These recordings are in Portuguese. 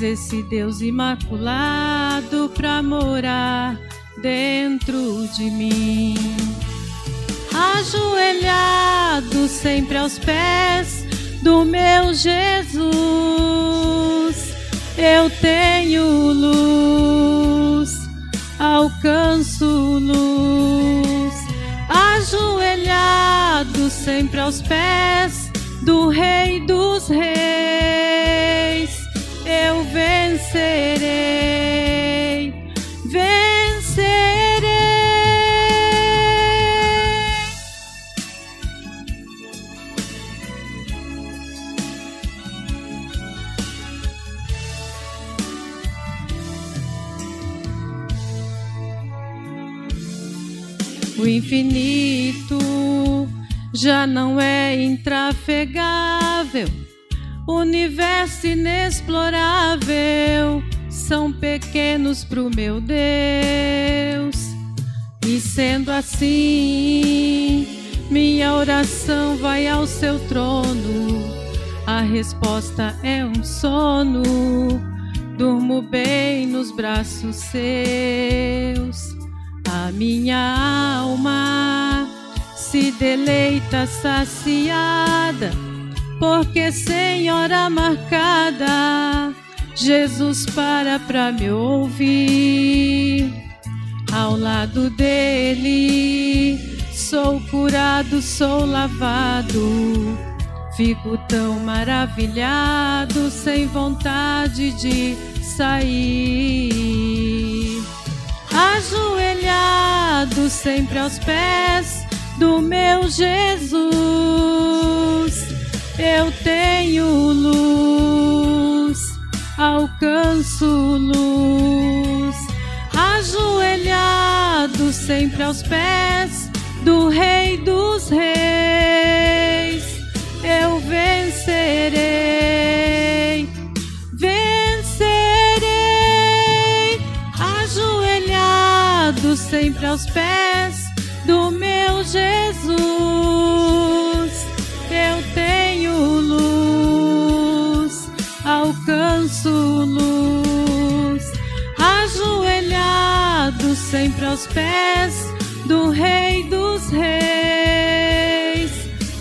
esse Deus imaculado pra morar dentro de mim. Ajoelhado sempre aos pés do meu Jesus, eu tenho luz, alcanço luz. Ajoelhado sempre aos pés do Rei dos Reis, eu vencerei, vencerei. O infinito já não é intrafegável, o universo inexplorável são pequenos pro meu Deus. E sendo assim, minha oração vai ao seu trono. A resposta é um sono, durmo bem nos braços seus. A minha alma se deleita saciada, porque sem hora marcada Jesus para pra me ouvir. Ao lado dele sou curado, sou lavado, fico tão maravilhado, sem vontade de sair. Ajoelhado sempre aos pés do meu Jesus, eu tenho luz, alcanço luz. Ajoelhado sempre aos pés do Rei dos Reis, eu vencerei, vencerei. Ajoelhado sempre aos pés do meu Jesus, eu tenho luz, alcanço luz. Ajoelhado sempre aos pés do Rei dos Reis,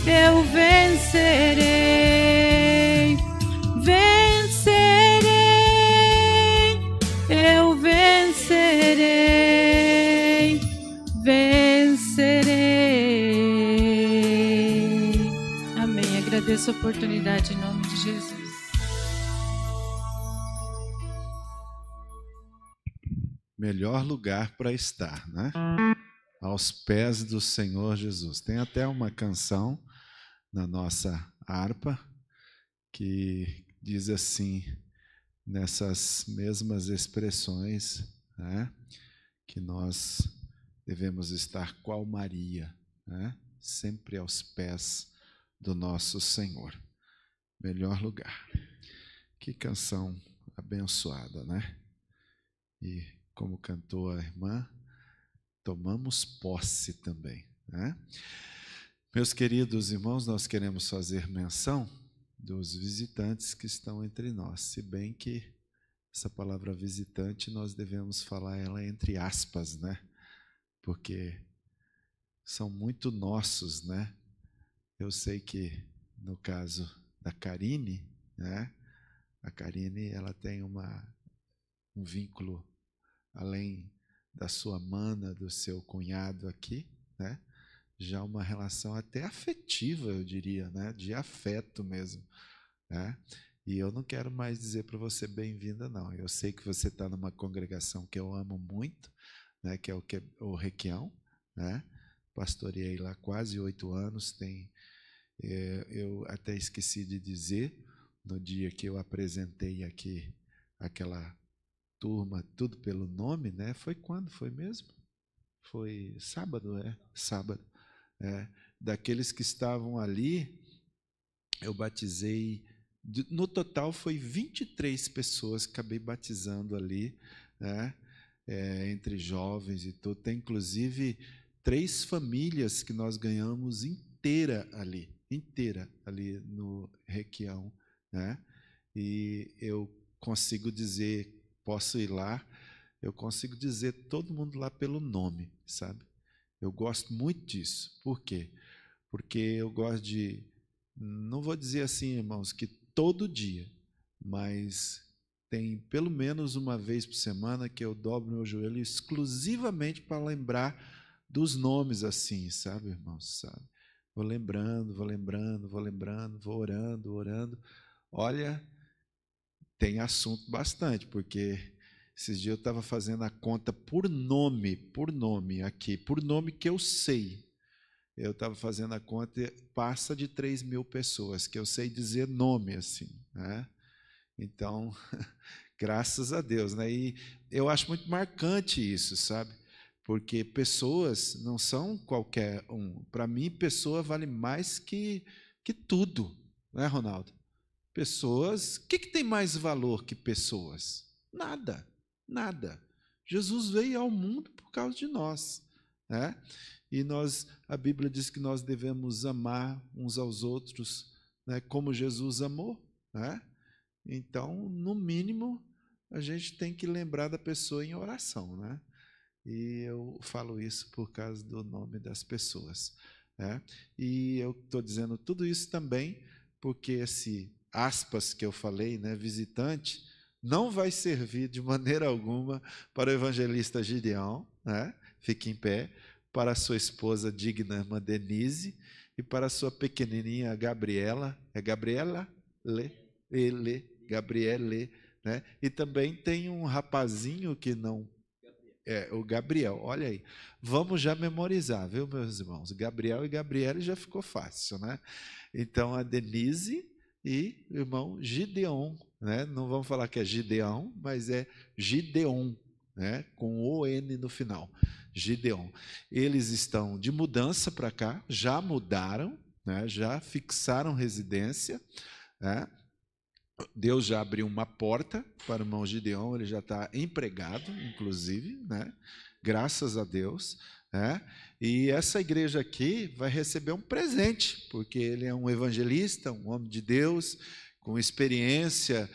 eu vencerei, vencerei, eu vencerei, vencerei. Amém. Agradeço a oportunidade em nome de Jesus. Melhor lugar para estar, né? Aos pés do Senhor Jesus. Tem até uma canção na nossa harpa que diz assim, nessas mesmas expressões, né? Que nós devemos estar qual Maria, né? Sempre aos pés do nosso Senhor. Melhor lugar. Que canção abençoada, né? E como cantou a irmã, tomamos posse também, né? Meus queridos irmãos, nós queremos fazer menção dos visitantes que estão entre nós, se bem que essa palavra visitante nós devemos falar ela entre aspas, né? Porque são muito nossos, né? Eu sei que no caso da Karine, né? A Karine, ela tem um vínculo além da sua mana, do seu cunhado aqui, né? Já uma relação até afetiva, eu diria, né? De afeto mesmo, né? E eu não quero mais dizer para você bem-vinda, não. Eu sei que você está numa congregação que eu amo muito, né? Que é o Requião, né? Pastoreei lá quase 8 anos. Eu até esqueci de dizer, no dia que eu apresentei aqui aquela turma, tudo pelo nome, né? Foi quando? Foi mesmo? Foi sábado, sábado. Daqueles que estavam ali, eu batizei, no total foi 23 pessoas que acabei batizando ali, né? Entre jovens e tudo. Tem inclusive 3 famílias que nós ganhamos inteira ali no Requião, né? E eu consigo dizer, posso ir lá, eu consigo dizer todo mundo lá pelo nome, sabe? Eu gosto muito disso. Por quê? Porque eu gosto de, não vou dizer assim, irmãos, que todo dia, mas tem pelo menos uma vez por semana que eu dobro meu joelho exclusivamente para lembrar dos nomes assim, sabe, irmãos? Sabe? Vou lembrando, vou orando. Olha, tem assunto bastante, porque esses dias eu estava fazendo a conta por nome aqui, por nome que eu sei. Eu estava fazendo a conta e passa de 3.000 pessoas, que eu sei dizer nome assim, né? Então, graças a Deus, né? E eu acho muito marcante isso, sabe? Porque pessoas não são qualquer um. Para mim, pessoa vale mais que tudo, né, Ronaldo? Pessoas, o que tem mais valor que pessoas? Nada, nada. Jesus veio ao mundo por causa de nós, né? E a Bíblia diz que nós devemos amar uns aos outros, né, como Jesus amou, né? Então, no mínimo, a gente tem que lembrar da pessoa em oração, né? E eu falo isso por causa do nome das pessoas, né? E eu estou dizendo tudo isso também porque esse aspas que eu falei, né, visitante, não vai servir de maneira alguma para o evangelista Gideão, né? Fique em pé, para a sua esposa digna irmã Denise e para a sua pequenininha Gabriela, é Gabriela? Gabriele, né? E também tem um rapazinho que não o Gabriel, olha aí. Vamos já memorizar, viu, meus irmãos? Gabriel e Gabriele já ficou fácil, né? Então, a Denise e o irmão Gideon, né? Não vamos falar que é Gideão, mas é Gideon, né? Com O-N no final. Gideon. Eles estão de mudança para cá, já mudaram, né? Já fixaram residência, né? Deus já abriu uma porta para o irmão Gideão, ele já está empregado, inclusive, né? Graças a Deus, né? E essa igreja aqui vai receber um presente, porque ele é um evangelista, um homem de Deus, com experiência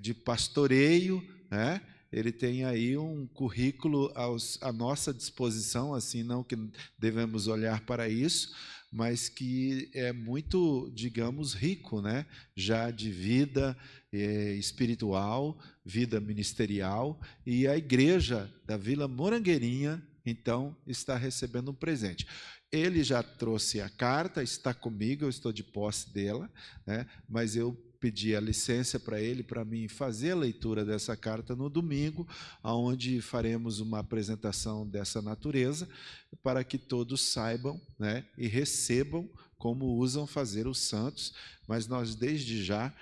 de pastoreio, né? Ele tem aí um currículo à nossa disposição, assim, não que devemos olhar para isso, mas que é muito, digamos, rico, né? Já de vida espiritual, vida ministerial, e a igreja da Vila Morangueirinha, então, está recebendo um presente. Ele já trouxe a carta, está comigo, eu estou de posse dela, né? Mas eu pedi a licença para ele, para mim fazer a leitura dessa carta no domingo, onde faremos uma apresentação dessa natureza, para que todos saibam, né, e recebam como usam fazer os santos, mas nós desde já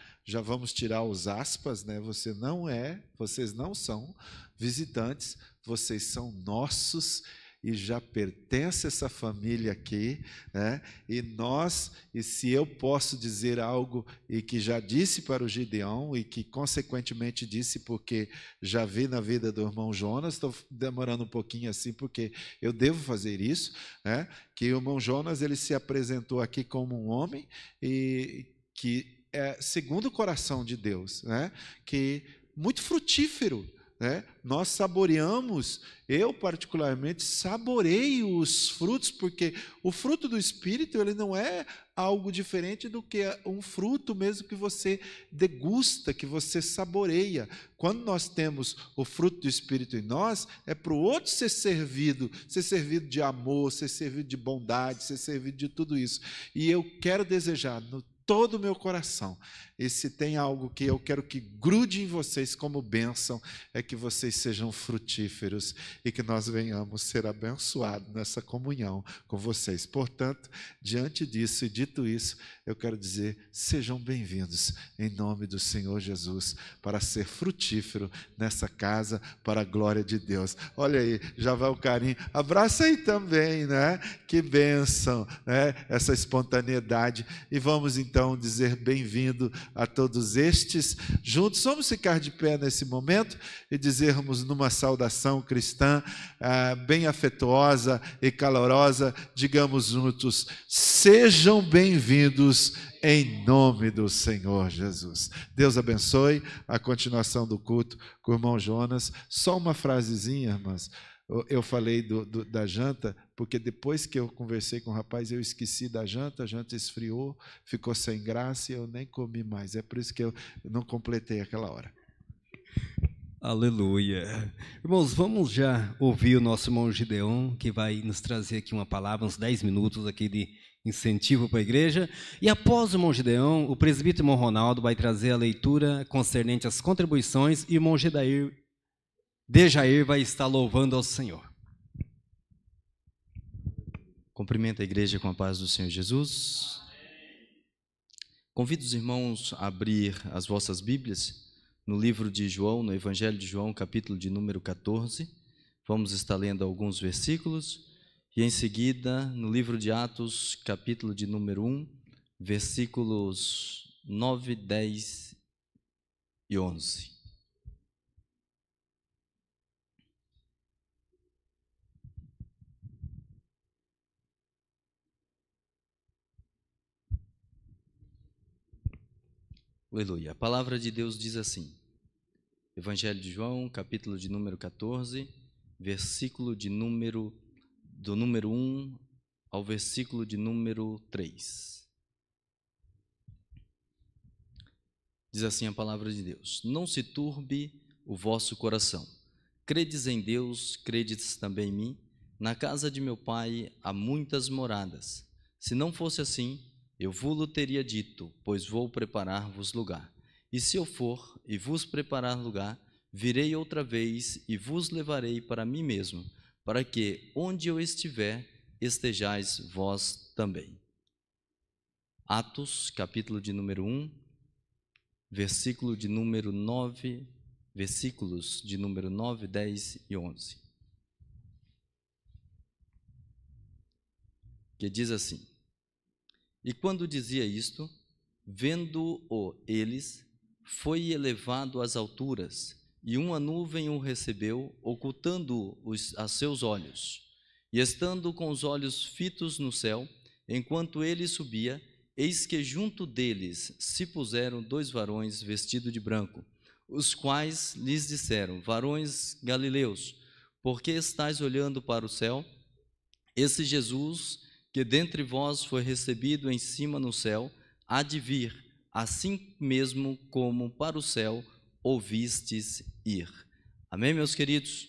vamos tirar os aspas, né? Vocês não são visitantes, vocês são nossos, e já pertence a essa família aqui, né? E se eu posso dizer algo, e que já disse para o Gideão, e que consequentemente disse porque já vi na vida do irmão Jonas, estou demorando um pouquinho assim, porque eu devo fazer isso, né? Que o irmão Jonas, ele se apresentou aqui como um homem, e que é segundo o coração de Deus, né? Que muito frutífero, né? Nós saboreamos, eu particularmente saboreio os frutos, porque o fruto do Espírito, ele não é algo diferente do que um fruto mesmo que você degusta, que você saboreia. Quando nós temos o fruto do Espírito em nós, é para o outro ser servido de amor, ser servido de bondade, ser servido de tudo isso. E eu quero desejar no todo o meu coração, e se tem algo que eu quero que grude em vocês como bênção, é que vocês sejam frutíferos e que nós venhamos ser abençoados nessa comunhão com vocês. Portanto, diante disso e dito isso, eu quero dizer, sejam bem-vindos em nome do Senhor Jesus, para ser frutífero nessa casa, para a glória de Deus. Olha aí, já vai o carinho, abraça aí também, né? Que bênção, né? Essa espontaneidade, e vamos então então dizer bem-vindo a todos estes. Juntos, vamos ficar de pé nesse momento e dizermos numa saudação cristã bem afetuosa e calorosa, digamos juntos: sejam bem-vindos em nome do Senhor Jesus. Deus abençoe a continuação do culto com o irmão Jonas. Só uma frasezinha, irmãs. Eu falei da janta, porque depois que eu conversei com o rapaz, eu esqueci da janta, a janta esfriou, ficou sem graça e eu nem comi mais. É por isso que eu não completei aquela hora. Aleluia. Irmãos, vamos já ouvir o nosso irmão Gideon, que vai nos trazer aqui uma palavra, uns 10 minutos aqui de incentivo para a igreja. E após o irmão Gideon, o presbítero irmão Ronaldo vai trazer a leitura concernente às contribuições e o irmão Dejair vai estar louvando ao Senhor. Cumprimento a igreja com a paz do Senhor Jesus. Convido os irmãos a abrir as vossas Bíblias no livro de João, no Evangelho de João, capítulo de número 14. Vamos estar lendo alguns versículos. E em seguida, no livro de Atos, capítulo de número 1, versículos 9, 10 e 11. Aleluia. A palavra de Deus diz assim, Evangelho de João, capítulo de número 14, versículo de do número 1 ao versículo de número 3. Diz assim a palavra de Deus: não se turbe o vosso coração. Credes em Deus, credes também em mim. Na casa de meu Pai há muitas moradas. Se não fosse assim, eu vos teria dito, pois vou preparar-vos lugar. E se eu for e vos preparar lugar, virei outra vez e vos levarei para mim mesmo, para que, onde eu estiver, estejais vós também. Atos, capítulo de número 1, versículos de número 9, 10 e 11. Que diz assim: e quando dizia isto, vendo-o eles, foi elevado às alturas, e uma nuvem o recebeu, ocultando-o a seus olhos. E estando com os olhos fitos no céu, enquanto ele subia, eis que junto deles se puseram 2 varões vestidos de branco, os quais lhes disseram: varões galileus, por que estáis olhando para o céu? Esse Jesus, que dentre vós foi recebido em cima no céu, há de vir, assim mesmo como para o céu o vistes ir. Amém, meus queridos?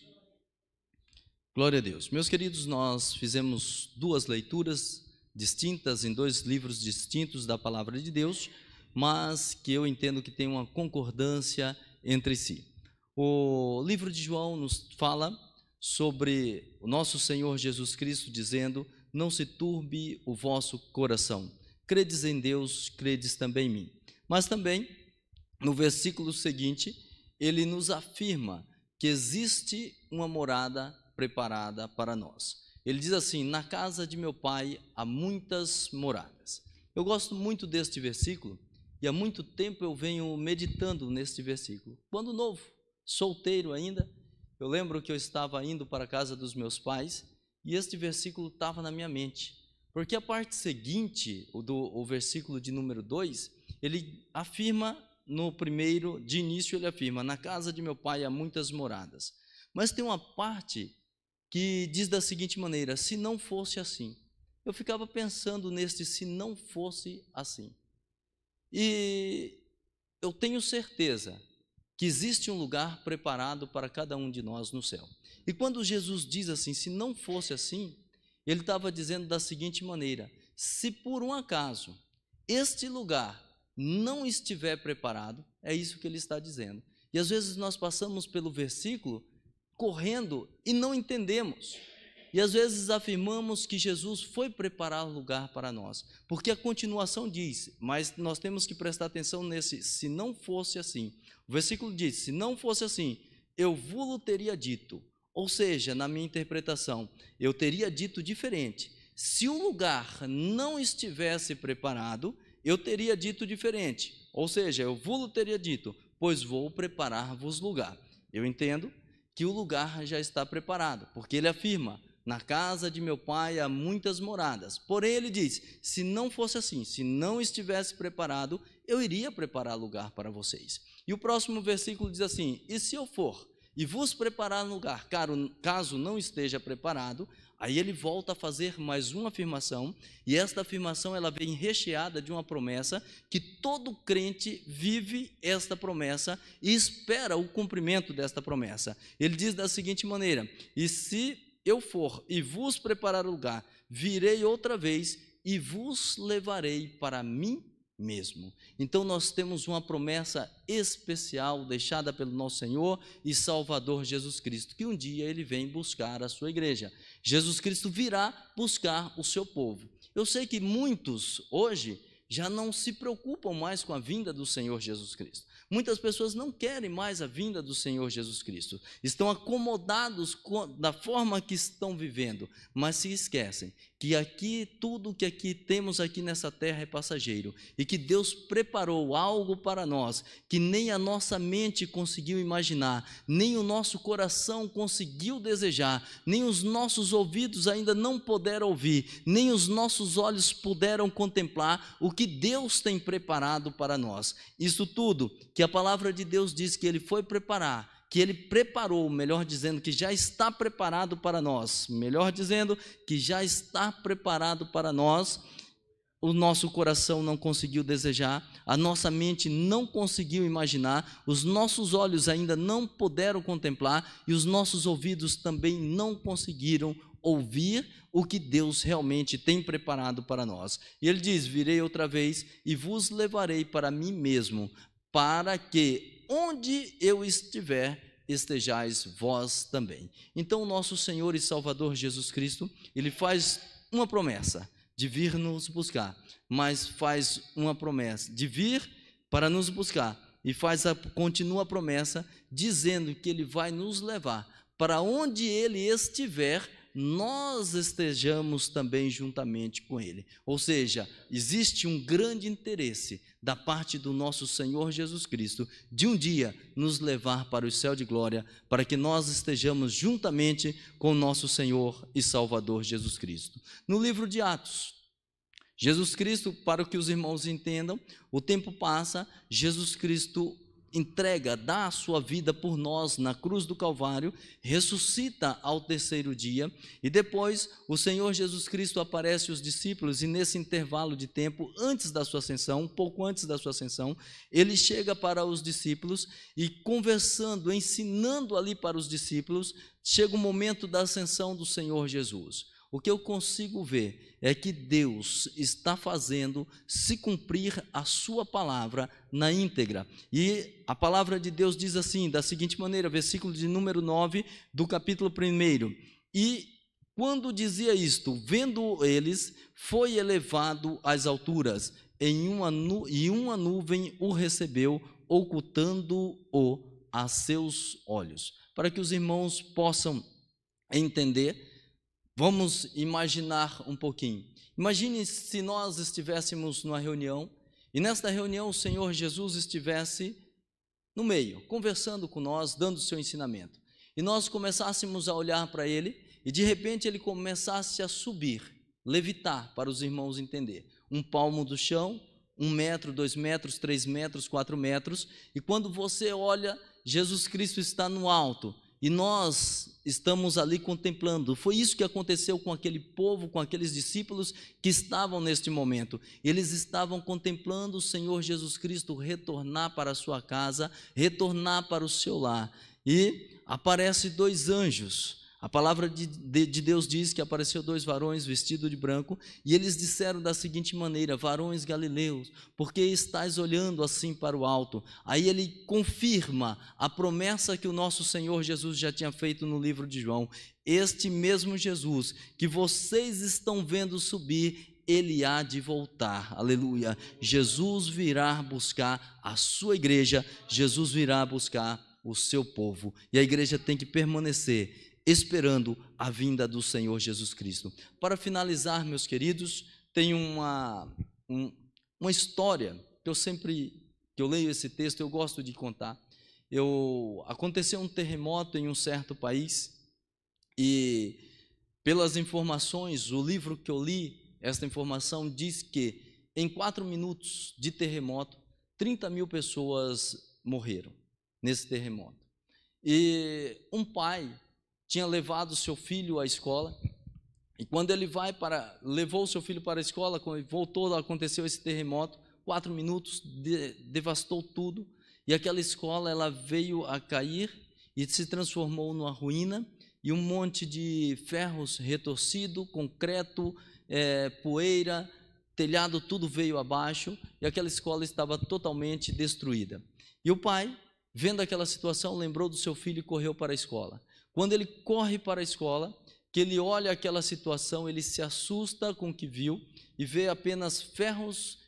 Glória a Deus. Meus queridos, nós fizemos 2 leituras distintas em 2 livros distintos da palavra de Deus, mas que eu entendo que tem uma concordância entre si. O livro de João nos fala sobre o nosso Senhor Jesus Cristo dizendo: não se turbe o vosso coração. Credes em Deus, credes também em mim. Mas também, no versículo seguinte, ele nos afirma que existe uma morada preparada para nós. Ele diz assim: na casa de meu Pai há muitas moradas. Eu gosto muito deste versículo e há muito tempo eu venho meditando neste versículo. Quando novo, solteiro ainda, eu lembro que eu estava indo para a casa dos meus pais e este versículo estava na minha mente, porque a parte seguinte, o versículo de número 2, ele afirma, no primeiro, de início ele afirma: na casa de meu Pai há muitas moradas. Mas tem uma parte que diz da seguinte maneira: se não fosse assim. Eu ficava pensando neste se não fosse assim. E eu tenho certeza que existe um lugar preparado para cada um de nós no céu. E quando Jesus diz assim, se não fosse assim, ele estava dizendo da seguinte maneira: se por um acaso este lugar não estiver preparado, é isso que ele está dizendo. E às vezes nós passamos pelo versículo correndo e não entendemos. E às vezes afirmamos que Jesus foi preparar lugar para nós, porque a continuação diz, mas nós temos que prestar atenção nesse se não fosse assim. O versículo diz: se não fosse assim, eu vos teria dito. Ou seja, na minha interpretação, eu teria dito diferente. Se o lugar não estivesse preparado, eu teria dito diferente. Ou seja, eu vos teria dito, pois vou preparar-vos lugar. Eu entendo que o lugar já está preparado, porque ele afirma, na casa de meu pai há muitas moradas. Porém, ele diz, se não fosse assim, se não estivesse preparado, eu iria preparar lugar para vocês. E o próximo versículo diz assim, e se eu for e vos preparar lugar, caso não esteja preparado, aí ele volta a fazer mais uma afirmação, e esta afirmação ela vem recheada de uma promessa, que todo crente vive esta promessa e espera o cumprimento desta promessa. Ele diz da seguinte maneira, e se eu for e vos preparar lugar, virei outra vez e vos levarei para mim mesmo. Então nós temos uma promessa especial deixada pelo nosso Senhor e Salvador Jesus Cristo, que um dia ele vem buscar a sua igreja. Jesus Cristo virá buscar o seu povo. Eu sei que muitos hoje já não se preocupam mais com a vinda do Senhor Jesus Cristo. Muitas pessoas não querem mais a vinda do Senhor Jesus Cristo, estão acomodados da forma que estão vivendo, mas se esquecem que aqui, tudo que aqui temos aqui nessa terra é passageiro, e que Deus preparou algo para nós, que nem a nossa mente conseguiu imaginar, nem o nosso coração conseguiu desejar, nem os nossos ouvidos ainda não puderam ouvir, nem os nossos olhos puderam contemplar o que Deus tem preparado para nós. Isso tudo que a palavra de Deus diz que ele foi preparar, que ele preparou, melhor dizendo, que já está preparado para nós, melhor dizendo, que já está preparado para nós, o nosso coração não conseguiu desejar, a nossa mente não conseguiu imaginar, os nossos olhos ainda não puderam contemplar e os nossos ouvidos também não conseguiram ouvir o que Deus realmente tem preparado para nós. E ele diz, virei outra vez e vos levarei para mim mesmo, para que onde eu estiver, estejais vós também. Então o nosso Senhor e Salvador Jesus Cristo, ele faz uma promessa de vir nos buscar, mas faz uma promessa de vir para nos buscar, e continua a promessa dizendo que ele vai nos levar para onde ele estiver, nós estejamos também juntamente com ele. Ou seja, existe um grande interesse da parte do nosso Senhor Jesus Cristo de um dia nos levar para o céu de glória, para que nós estejamos juntamente com o nosso Senhor e Salvador Jesus Cristo. No livro de Atos, Jesus Cristo, para que os irmãos entendam, o tempo passa, Jesus Cristo dá a sua vida por nós na cruz do Calvário, ressuscita ao terceiro dia, e depois o Senhor Jesus Cristo aparece aos discípulos, e nesse intervalo de tempo, antes da sua ascensão, um pouco antes da sua ascensão, ele chega para os discípulos e conversando, ensinando ali para os discípulos, chega o momento da ascensão do Senhor Jesus. O que eu consigo ver é que Deus está fazendo se cumprir a sua palavra na íntegra. E a palavra de Deus diz assim, da seguinte maneira, versículo de número 9 do capítulo 1. E quando dizia isto, vendo eles, foi elevado às alturas, e uma nuvem o recebeu, ocultando-o a seus olhos. Para que os irmãos possam entender, vamos imaginar um pouquinho. Imagine se nós estivéssemos numa reunião e nesta reunião o Senhor Jesus estivesse no meio, conversando com nós, dando o seu ensinamento. E nós começássemos a olhar para ele e de repente ele começasse a subir, levitar, para os irmãos entender. 1 palmo do chão, 1 metro, 2 metros, 3 metros, 4 metros. E quando você olha, Jesus Cristo está no alto. E nós estamos ali contemplando. Foi isso que aconteceu com aquele povo, com aqueles discípulos que estavam neste momento. Eles estavam contemplando o Senhor Jesus Cristo retornar para a sua casa, retornar para o seu lar. E aparecem 2 anjos. A palavra de Deus diz que apareceu 2 varões vestidos de branco, e eles disseram da seguinte maneira: varões galileus, por que estáis olhando assim para o alto? Aí ele confirma a promessa que o nosso Senhor Jesus já tinha feito no livro de João. Este mesmo Jesus que vocês estão vendo subir, ele há de voltar, aleluia. Jesus virá buscar a sua igreja, Jesus virá buscar o seu povo, e a igreja tem que permanecer esperando a vinda do Senhor Jesus Cristo. Para finalizar, meus queridos, tem uma uma história que eu leio esse texto, eu gosto de contar. Aconteceu um terremoto em um certo país e, pelas informações, o livro que eu li, esta informação diz que em 4 minutos de terremoto, 30 mil pessoas morreram nesse terremoto. E um pai tinha levado seu filho à escola, e quando ele levou o seu filho para a escola, quando voltou, aconteceu esse terremoto, 4 minutos, devastou tudo, e aquela escola ela veio a cair e se transformou numa ruína, e um monte de ferros retorcido, concreto, poeira, telhado, tudo veio abaixo, e aquela escola estava totalmente destruída. E o pai, vendo aquela situação, lembrou do seu filho e correu para a escola. Quando ele corre para a escola, que ele olha aquela situação, ele se assusta com o que viu e vê apenas ferros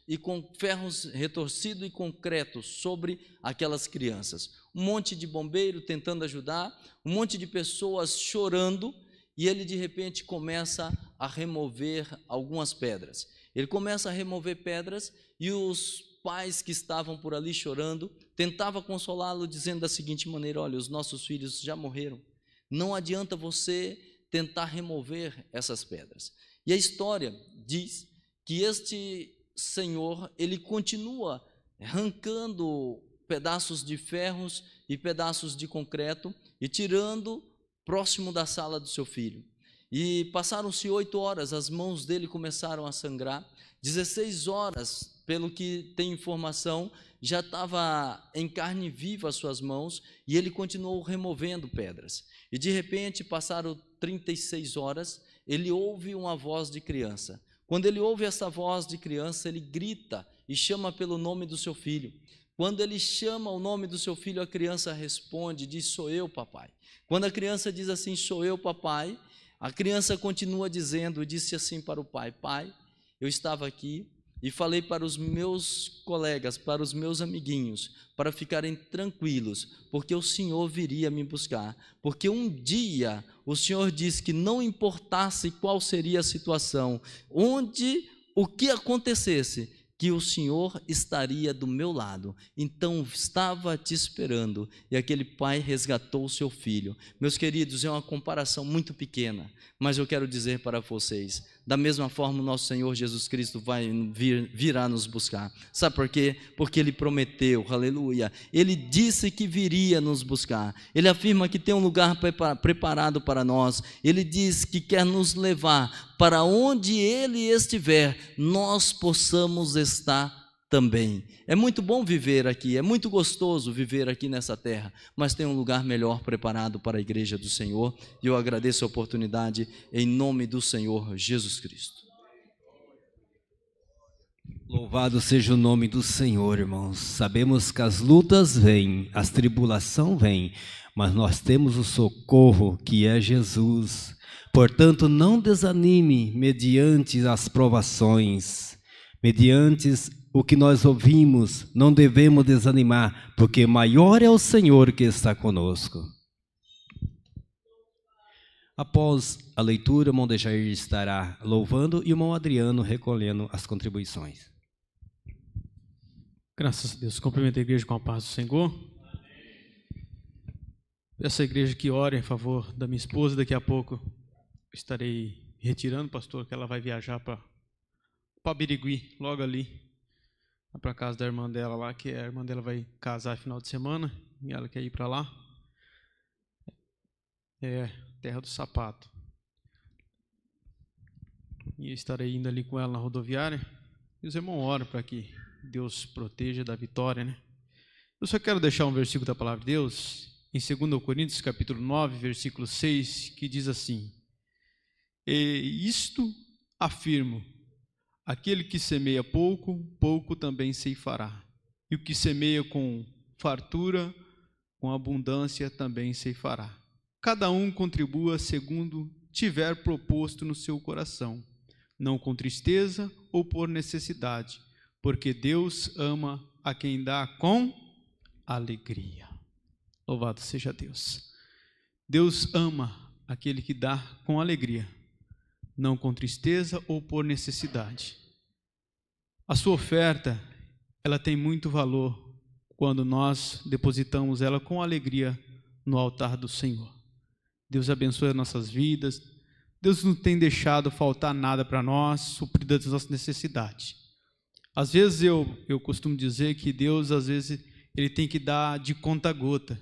retorcidos e concretos sobre aquelas crianças. Um monte de bombeiro tentando ajudar, um monte de pessoas chorando, e ele de repente começa a remover algumas pedras. Ele começa a remover pedras e os pais que estavam por ali chorando tentavam consolá-lo dizendo da seguinte maneira: olha, os nossos filhos já morreram, não adianta você tentar remover essas pedras. E a história diz que este senhor, ele continua arrancando pedaços de ferros e pedaços de concreto e tirando próximo da sala do seu filho. E passaram-se 8 horas, as mãos dele começaram a sangrar. 16 horas, pelo que tem informação, já estava em carne viva as suas mãos, e ele continuou removendo pedras. E de repente passaram 36 horas, ele ouve uma voz de criança. Quando ele ouve essa voz de criança, ele grita e chama pelo nome do seu filho. Quando ele chama o nome do seu filho, a criança responde, diz: sou eu, papai. Quando a criança diz assim, sou eu, papai, a criança continua dizendo, e disse assim para o pai: pai, eu estava aqui e falei para os meus colegas, para os meus amiguinhos, para ficarem tranquilos, porque o Senhor viria me buscar. Porque um dia o Senhor disse que não importasse qual seria a situação, o que acontecesse, que o Senhor estaria do meu lado. Então estava te esperando, e aquele pai resgatou o seu filho. Meus queridos, é uma comparação muito pequena, mas eu quero dizer para vocês, da mesma forma o nosso Senhor Jesus Cristo virá nos buscar. Sabe por quê? Porque Ele prometeu, aleluia, Ele disse que viria nos buscar. Ele afirma que tem um lugar preparado para nós. Ele diz que quer nos levar para onde Ele estiver, nós possamos estar também. É muito bom viver aqui, é muito gostoso viver aqui nessa terra, mas tem um lugar melhor preparado para a igreja do Senhor, e eu agradeço a oportunidade em nome do Senhor Jesus Cristo. Louvado seja o nome do Senhor, irmãos. Sabemos que as lutas vêm, as tribulações vêm, mas nós temos o socorro que é Jesus. Portanto, não desanime mediante as provações, mediante o que nós ouvimos, não devemos desanimar, porque maior é o Senhor que está conosco. Após a leitura, o irmão Dejair estará louvando e o irmão Adriano recolhendo as contribuições. Graças a Deus. Cumprimento a igreja com a paz do Senhor. Essa igreja que ora em favor da minha esposa, daqui a pouco estarei retirando, pastor, que ela vai viajar para Birigui, logo ali, para a casa da irmã dela lá, que a irmã dela vai casar final de semana, e ela quer ir para lá. É terra do sapato. E estarei indo ali com ela na rodoviária, e os irmãos oram para que Deus proteja da vitória, né? Eu só quero deixar um versículo da palavra de Deus, em 2 Coríntios, capítulo 9, versículo 6, que diz assim: e isto afirmo, aquele que semeia pouco, pouco também ceifará. E o que semeia com fartura, com abundância também ceifará. Cada um contribua segundo tiver proposto no seu coração, não com tristeza ou por necessidade, porque Deus ama a quem dá com alegria. Louvado seja Deus. Deus ama aquele que dá com alegria, não com tristeza ou por necessidade. A sua oferta, ela tem muito valor quando nós depositamos ela com alegria no altar do Senhor. Deus abençoe as nossas vidas. Deus não tem deixado faltar nada para nós, suprir as nossas necessidades. Às vezes eu costumo dizer que Deus, às vezes, Ele tem que dar de conta-gota,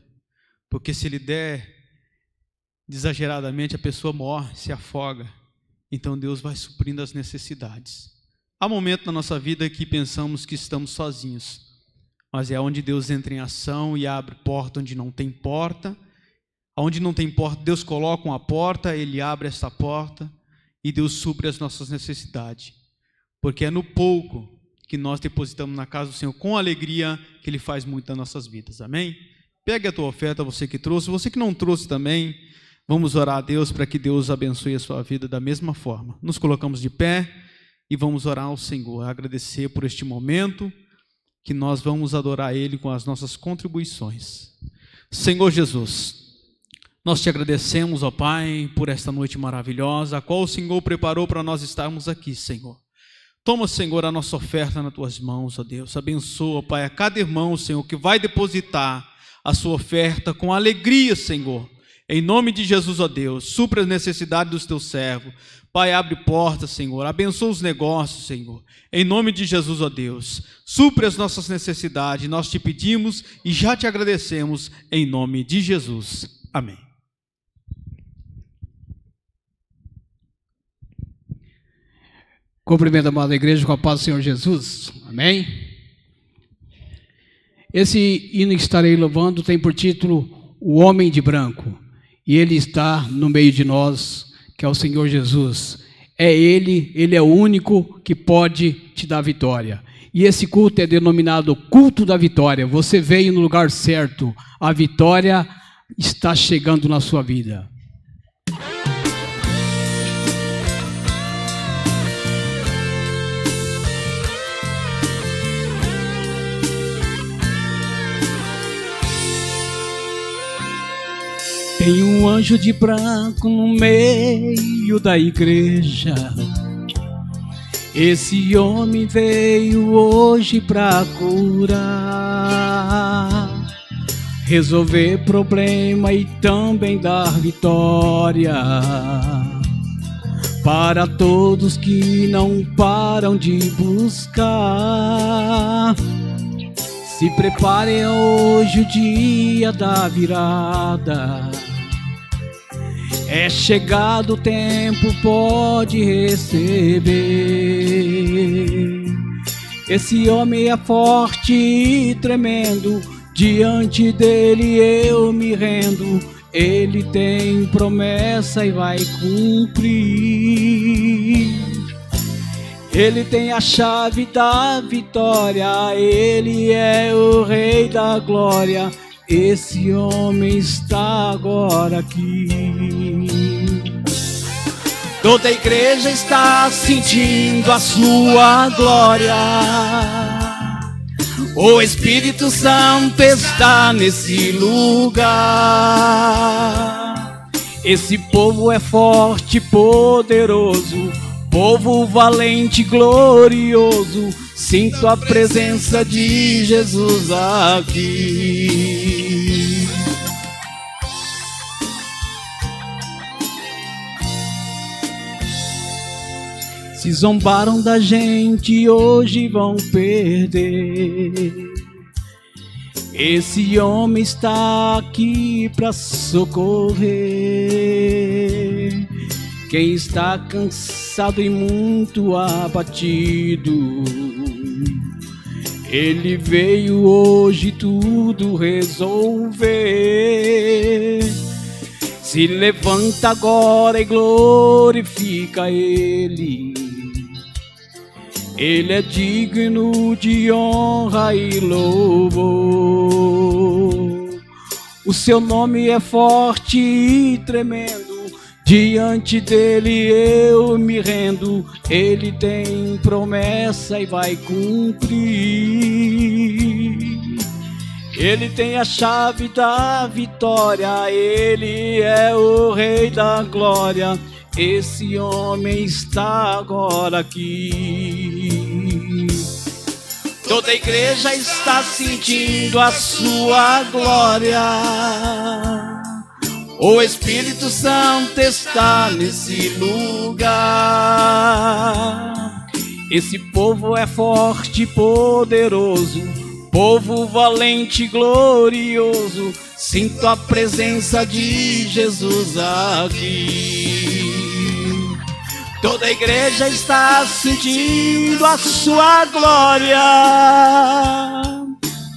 porque se Ele der exageradamente, a pessoa morre, se afoga. Então Deus vai suprindo as necessidades. Há momentos na nossa vida que pensamos que estamos sozinhos, mas é onde Deus entra em ação e abre porta onde não tem porta. Onde não tem porta, Deus coloca uma porta, Ele abre essa porta e Deus supre as nossas necessidades. Porque é no pouco que nós depositamos na casa do Senhor, com alegria, que Ele faz muito nas nossas vidas. Amém? Pegue a tua oferta, você que trouxe, você que não trouxe também, vamos orar a Deus para que Deus abençoe a sua vida da mesma forma. Nos colocamos de pé e vamos orar ao Senhor, agradecer por este momento que nós vamos adorar Ele com as nossas contribuições. Senhor Jesus, nós te agradecemos, ó Pai, por esta noite maravilhosa, a qual o Senhor preparou para nós estarmos aqui, Senhor. Toma, Senhor, a nossa oferta nas tuas mãos, ó Deus. Abençoa, Pai, a cada irmão, Senhor, que vai depositar a sua oferta com alegria, Senhor. Em nome de Jesus, ó Deus, supra as necessidades dos teus servos. Pai, abre portas, Senhor. Abençoa os negócios, Senhor. Em nome de Jesus, ó Deus, supra as nossas necessidades. Nós te pedimos e já te agradecemos em nome de Jesus. Amém. Cumprimento a amada igreja com a paz do Senhor Jesus. Amém? Esse hino que estarei louvando tem por título O Homem de Branco. E Ele está no meio de nós, que é o Senhor Jesus. É Ele é o único que pode te dar vitória. E esse culto é denominado Culto da Vitória. Você veio no lugar certo. A vitória está chegando na sua vida. Tem um anjo de branco no meio da igreja. Esse homem veio hoje para curar, resolver problema e também dar vitória para todos que não param de buscar. Se preparem hoje o dia da virada. É chegado o tempo, pode receber. Esse homem é forte e tremendo, diante dele eu me rendo. Ele tem promessa e vai cumprir. Ele tem a chave da vitória, Ele é o Rei da glória. Esse homem está agora aqui. Toda a igreja está sentindo a sua glória. O Espírito Santo está nesse lugar. Esse povo é forte, poderoso, povo valente, glorioso. Sinto a presença de Jesus aqui. Se zombaram da gente, hoje vão perder. Esse homem está aqui para socorrer quem está cansado e muito abatido. Ele veio hoje tudo resolver. Se levanta agora e glorifica Ele. Ele é digno de honra e louvor. O seu nome é forte e tremendo, diante dele eu me rendo. Ele tem promessa e vai cumprir. Ele tem a chave da vitória, ele é o Rei da glória. Esse homem está agora aqui. Toda a igreja está sentindo a sua glória. O Espírito Santo está nesse lugar. Esse povo é forte e poderoso, povo valente e glorioso. Sinto a presença de Jesus aqui. Toda a igreja está sentindo a sua glória.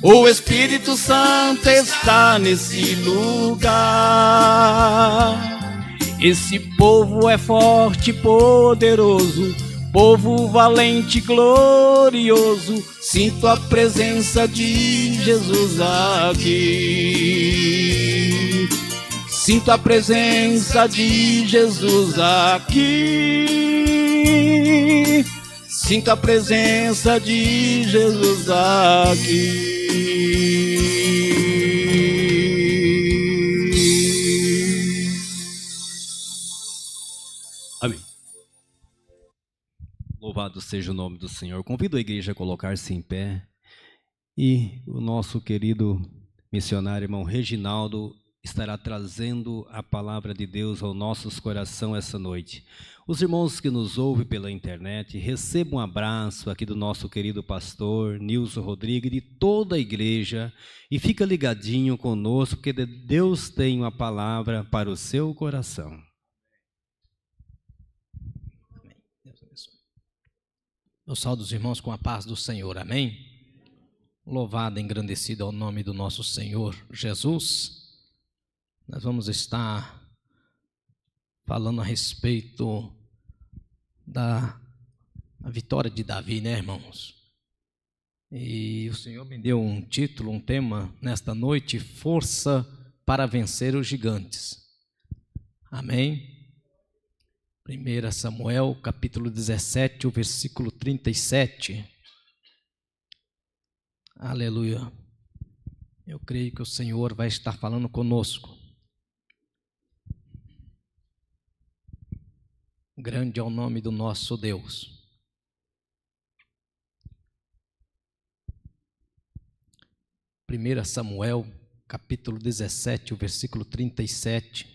O Espírito Santo está nesse lugar. Esse povo é forte e poderoso, povo valente e glorioso. Sinto a presença de Jesus aqui. Sinto a presença de Jesus aqui. Sinto a presença de Jesus aqui. Amém. Louvado seja o nome do Senhor. Convido a igreja a colocar-se em pé. E o nosso querido missionário irmão Reginaldo estará trazendo a palavra de Deus ao nossos corações essa noite. Os irmãos que nos ouvem pela internet, recebam um abraço aqui do nosso querido pastor Nilson Rodrigues e de toda a igreja, e fica ligadinho conosco, porque Deus tem uma palavra para o seu coração. Amém. Deus abençoe. Eu saúdo os irmãos com a paz do Senhor, amém? Louvado e engrandecido é o nome do nosso Senhor Jesus. Nós vamos estar falando a respeito da vitória de Davi, né, irmãos? E o Senhor me deu um título, um tema nesta noite: força para vencer os gigantes. Amém? 1 Samuel, capítulo 17, o versículo 37. Aleluia. Eu creio que o Senhor vai estar falando conosco. Grande é o nome do nosso Deus. Primeira Samuel, capítulo 17, o versículo 37.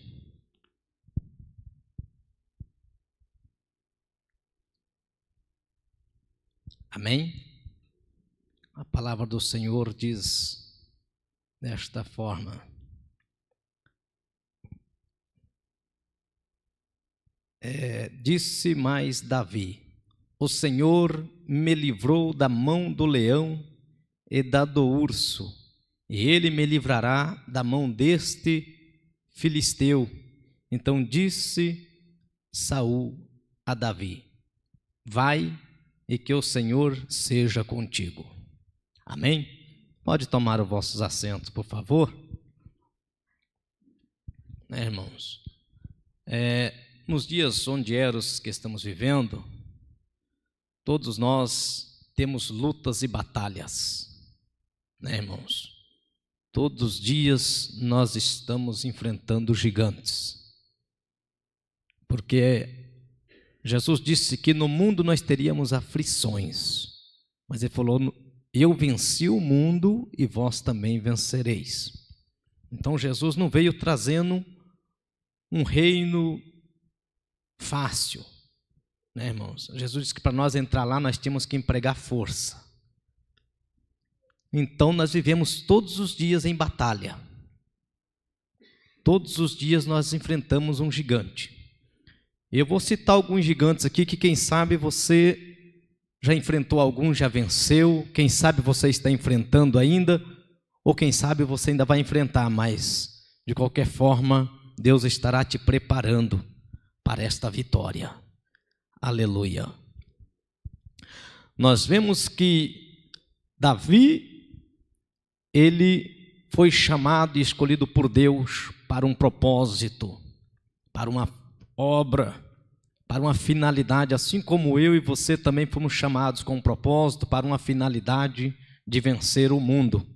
Amém? A palavra do Senhor diz desta forma: disse mais Davi: o Senhor me livrou da mão do leão e da do urso, e ele me livrará da mão deste filisteu. Então disse Saul a Davi: vai, e que o Senhor seja contigo. Amém? Pode tomar os vossos assentos, por favor. Irmãos, nos dias onde eros que estamos vivendo, todos nós temos lutas e batalhas, né, irmãos? Todos os dias nós estamos enfrentando gigantes, porque Jesus disse que no mundo nós teríamos aflições, mas ele falou: eu venci o mundo e vós também vencereis. Então Jesus não veio trazendo um reino fácil, né, irmãos? Jesus disse que para nós entrar lá nós tínhamos que empregar força. Então nós vivemos todos os dias em batalha. Todos os dias nós enfrentamos um gigante. Eu vou citar alguns gigantes aqui que quem sabe você já enfrentou algum, já venceu, quem sabe você está enfrentando ainda, ou quem sabe você ainda vai enfrentar, mas de qualquer forma Deus estará te preparando para esta vitória. Aleluia. Nós vemos que Davi, ele foi chamado e escolhido por Deus para um propósito, para uma obra, para uma finalidade, assim como eu e você também fomos chamados com um propósito, para uma finalidade de vencer o mundo.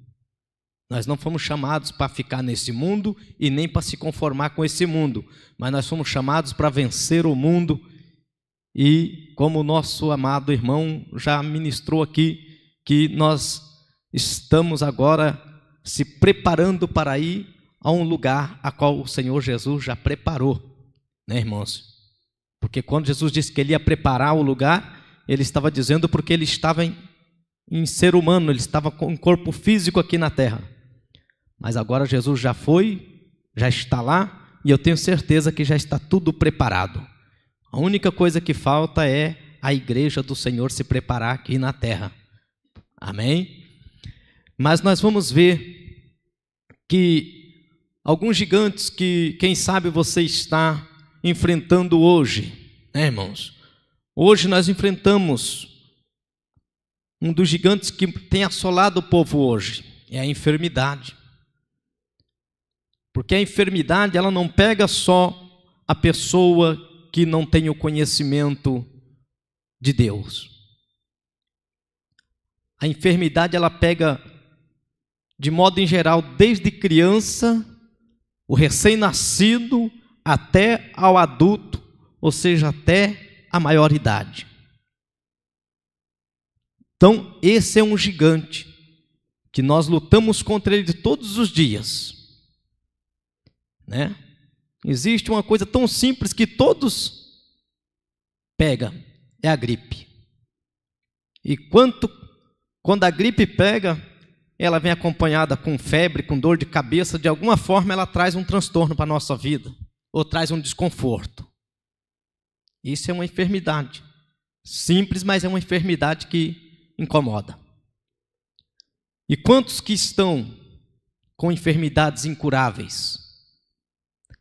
Nós não fomos chamados para ficar nesse mundo e nem para se conformar com esse mundo, mas nós fomos chamados para vencer o mundo. E como o nosso amado irmão já ministrou aqui, que nós estamos agora se preparando para ir a um lugar a qual o Senhor Jesus já preparou, né, irmãos? Porque quando Jesus disse que ele ia preparar o lugar, ele estava dizendo porque ele estava em ser humano, ele estava com um corpo físico aqui na terra. Mas agora Jesus já foi, já está lá, e eu tenho certeza que já está tudo preparado. A única coisa que falta é a igreja do Senhor se preparar aqui na terra. Amém? Mas nós vamos ver que alguns gigantes que, quem sabe, você está enfrentando hoje, né, irmãos? Hoje nós enfrentamos um dos gigantes que tem assolado o povo hoje, é a enfermidade. Porque a enfermidade, ela não pega só a pessoa que não tem o conhecimento de Deus. A enfermidade, ela pega, de modo em geral, desde criança, o recém-nascido, até ao adulto, ou seja, até a maioridade. Então, esse é um gigante que nós lutamos contra ele todos os dias, né? Existe uma coisa tão simples que todos pegam, é a gripe. E quando a gripe pega, ela vem acompanhada com febre, com dor de cabeça, de alguma forma ela traz um transtorno para a nossa vida, ou traz um desconforto. Isso é uma enfermidade. Simples, mas é uma enfermidade que incomoda. E quantos que estão com enfermidades incuráveis?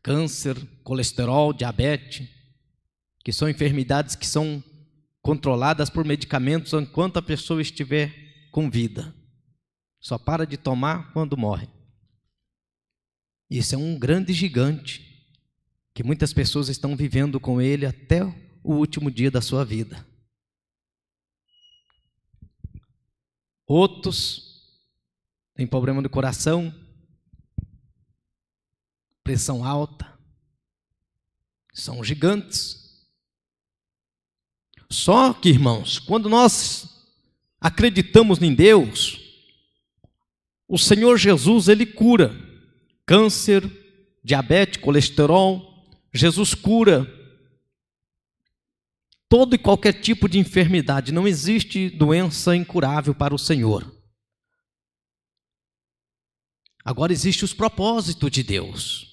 Câncer, colesterol, diabetes, que são enfermidades que são controladas por medicamentos enquanto a pessoa estiver com vida. Só para de tomar quando morre. Isso é um grande gigante, que muitas pessoas estão vivendo com ele até o último dia da sua vida. Outros têm problema do coração, pressão alta, são gigantes. Só que, irmãos, quando nós acreditamos em Deus, o Senhor Jesus, ele cura câncer, diabetes, colesterol. Jesus cura todo e qualquer tipo de enfermidade. Não existe doença incurável para o Senhor. Agora existe os propósitos de Deus.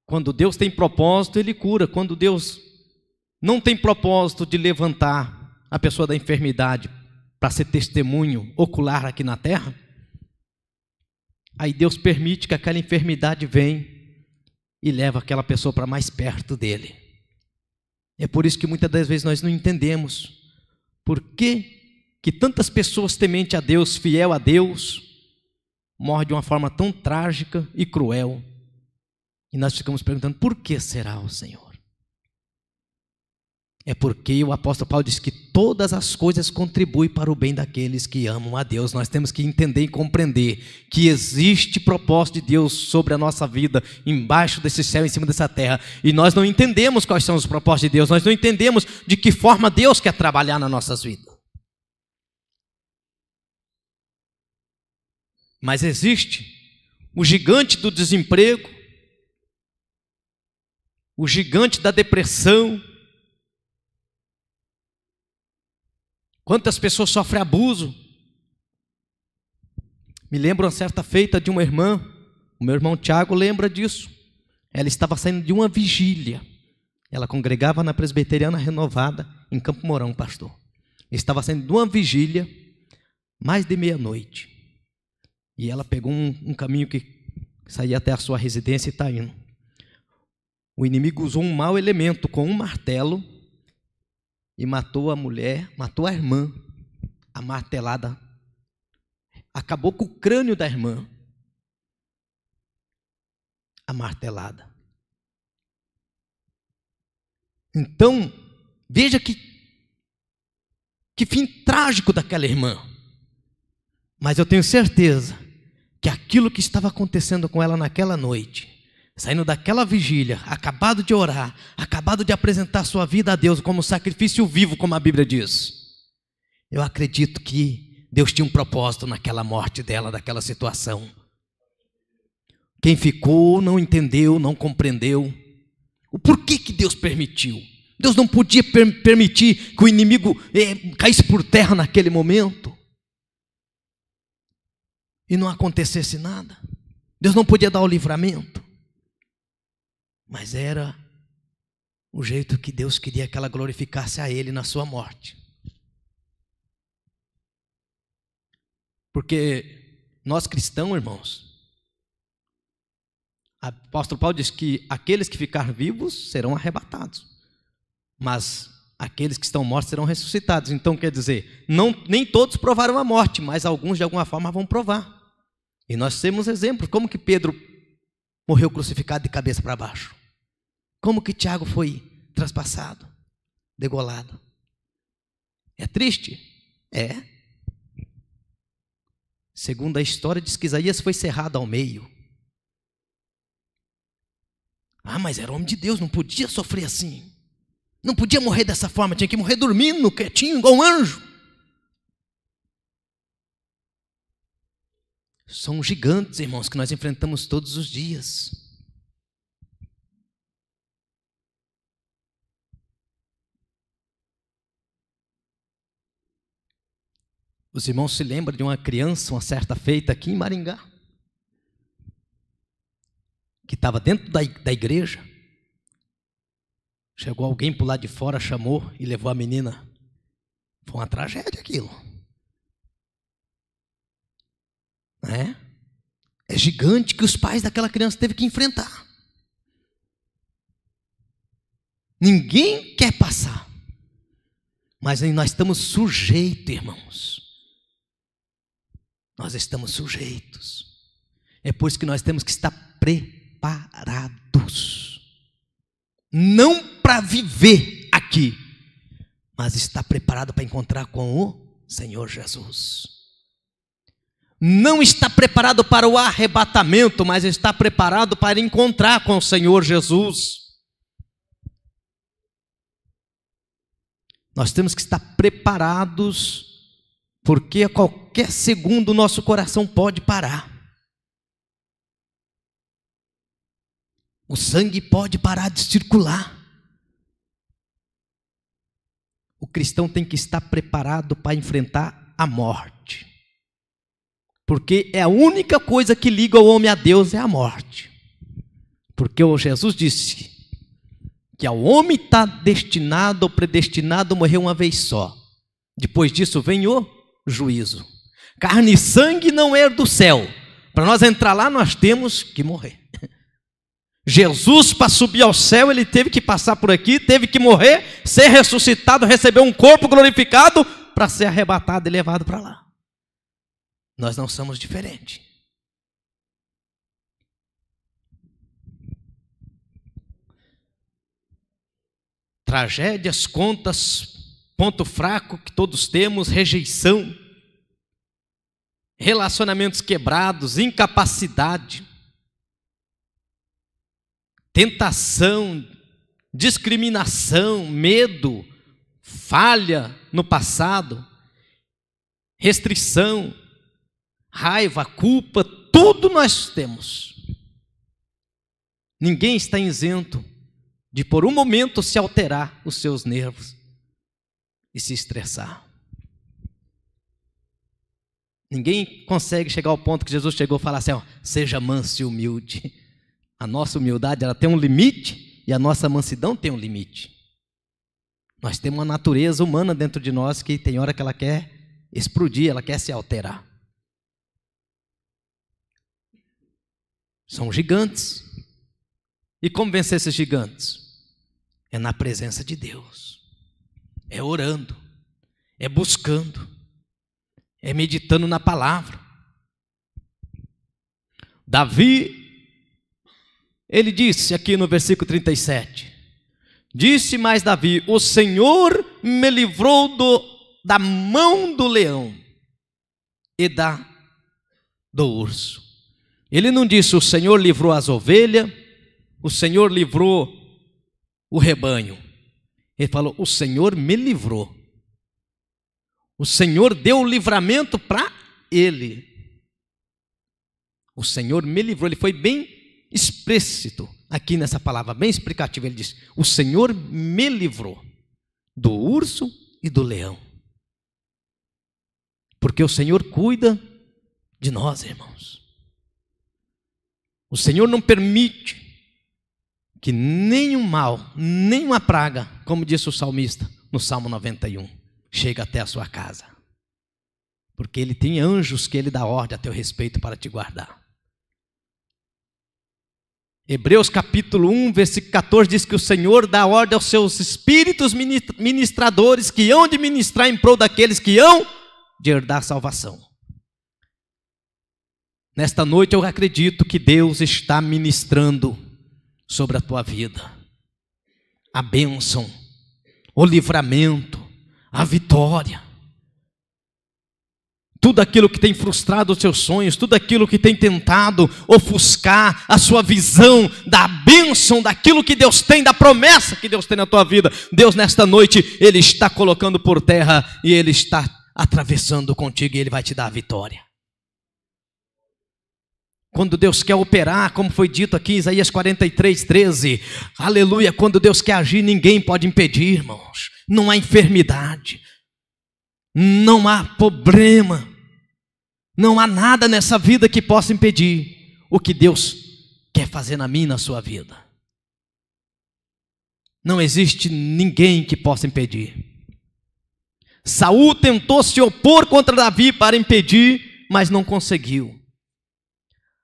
Quando Deus tem propósito, ele cura. Quando Deus não tem propósito de levantar a pessoa da enfermidade para ser testemunho ocular aqui na terra, aí Deus permite que aquela enfermidade venha e leva aquela pessoa para mais perto dele. É por isso que muitas das vezes nós não entendemos por que tantas pessoas temente a Deus, fiel a Deus, morrem de uma forma tão trágica e cruel. E nós ficamos perguntando, por que será o Senhor? É porque o apóstolo Paulo diz que todas as coisas contribuem para o bem daqueles que amam a Deus. Nós temos que entender e compreender que existe propósito de Deus sobre a nossa vida, embaixo desse céu, em cima dessa terra. E nós não entendemos quais são os propósitos de Deus, nós não entendemos de que forma Deus quer trabalhar nas nossas vidas. Mas existe o gigante do desemprego, o gigante da depressão. Quantas pessoas sofrem abuso? Me lembro uma certa feita de uma irmã, o meu irmão Tiago lembra disso. Ela estava saindo de uma vigília. Ela congregava na Presbiteriana Renovada, em Campo Mourão, pastor. Estava saindo de uma vigília, mais de meia-noite. E ela pegou um caminho que saía até a sua residência e está indo. O inimigo usou um mau elemento com um martelo e matou a mulher, matou a irmã, a martelada. Acabou com o crânio da irmã. A martelada. Então, veja que fim trágico daquela irmã. Mas eu tenho certeza que aquilo que estava acontecendo com ela naquela noite, saindo daquela vigília, acabado de orar, acabado de apresentar sua vida a Deus como sacrifício vivo, como a Bíblia diz, Eu acredito que Deus tinha um propósito naquela morte dela, daquela situação. Quem ficou não entendeu, não compreendeu o porquê que Deus permitiu. Deus não podia permitir que o inimigo caísse por terra naquele momento e não acontecesse nada. Deus não podia dar o livramento, mas era o jeito que Deus queria que ela glorificasse a Ele na sua morte. Porque nós cristãos, irmãos, o apóstolo Paulo diz que aqueles que ficarem vivos serão arrebatados, mas aqueles que estão mortos serão ressuscitados. Então quer dizer, nem todos provaram a morte, mas alguns de alguma forma vão provar. E nós temos exemplos, como que Pedro morreu crucificado de cabeça para baixo, como que Tiago foi traspassado, degolado. É triste? É. Segundo a história, diz que Isaías foi cerrado ao meio. Ah, mas era homem de Deus, não podia sofrer assim. Não podia morrer dessa forma, tinha que morrer dormindo, quietinho, igual um anjo. São gigantes, irmãos, que nós enfrentamos todos os dias. Os irmãos se lembram de uma criança, uma certa feita aqui em Maringá, que estava dentro da igreja. Chegou alguém por lá de fora, chamou e levou a menina. Foi uma tragédia aquilo. É gigante que os pais daquela criança teve que enfrentar. Ninguém quer passar. Mas nós estamos sujeitos, irmãos. Nós estamos sujeitos. É por isso que nós temos que estar preparados. Não para viver aqui, mas estar preparado para encontrar com o Senhor Jesus. Não está preparado para o arrebatamento, mas está preparado para encontrar com o Senhor Jesus. Nós temos que estar preparados, porque a qualquer segundo o nosso coração pode parar. O sangue pode parar de circular. O cristão tem que estar preparado para enfrentar a morte. Porque é a única coisa que liga o homem a Deus é a morte. Porque o Jesus disse que ao homem está destinado ou predestinado a morrer uma vez só. Depois disso vem o juízo. Carne e sangue não é do céu. Para nós entrar lá, nós temos que morrer. Jesus, para subir ao céu, ele teve que passar por aqui, teve que morrer, ser ressuscitado, receber um corpo glorificado para ser arrebatado e levado para lá. Nós não somos diferentes. Tragédias, contas, ponto fraco que todos temos, rejeição, relacionamentos quebrados, incapacidade, tentação, discriminação, medo, falha no passado, restrição, raiva, culpa, tudo nós temos. Ninguém está isento de por um momento se alterar os seus nervos e se estressar. Ninguém consegue chegar ao ponto que Jesus chegou e falar assim, ó, seja manso e humilde. A nossa humildade, ela tem um limite e a nossa mansidão tem um limite. Nós temos uma natureza humana dentro de nós que tem hora que ela quer explodir, ela quer se alterar. São gigantes. E como vencer esses gigantes? É na presença de Deus. É orando. É buscando. É meditando na palavra. Davi, ele disse aqui no versículo 37. Disse mais Davi, o Senhor me livrou da mão do leão e do urso. Ele não disse, o Senhor livrou as ovelhas, o Senhor livrou o rebanho. Ele falou, o Senhor me livrou. O Senhor deu o livramento para ele. O Senhor me livrou. Ele foi bem explícito aqui nessa palavra, bem explicativo. Ele disse: o Senhor me livrou do urso e do leão. Porque o Senhor cuida de nós, irmãos. O Senhor não permite que nenhum mal, nenhuma praga, como disse o salmista no Salmo 91, chegue até a sua casa. Porque Ele tem anjos que Ele dá ordem a teu respeito para te guardar. Hebreus capítulo 1, versículo 14 diz que o Senhor dá ordem aos seus espíritos ministradores que hão de ministrar em prol daqueles que hão de herdar salvação. Nesta noite eu acredito que Deus está ministrando sobre a tua vida a bênção, o livramento, a vitória. Tudo aquilo que tem frustrado os seus sonhos, tudo aquilo que tem tentado ofuscar a sua visão da bênção, daquilo que Deus tem, da promessa que Deus tem na tua vida, Deus nesta noite, Ele está colocando por terra e Ele está atravessando contigo e Ele vai te dar a vitória. Quando Deus quer operar, como foi dito aqui em Isaías 43, 13, aleluia, quando Deus quer agir, ninguém pode impedir, irmãos. Não há enfermidade, não há problema, não há nada nessa vida que possa impedir o que Deus quer fazer na minha e na sua vida. Não existe ninguém que possa impedir. Saul tentou se opor contra Davi para impedir, mas não conseguiu.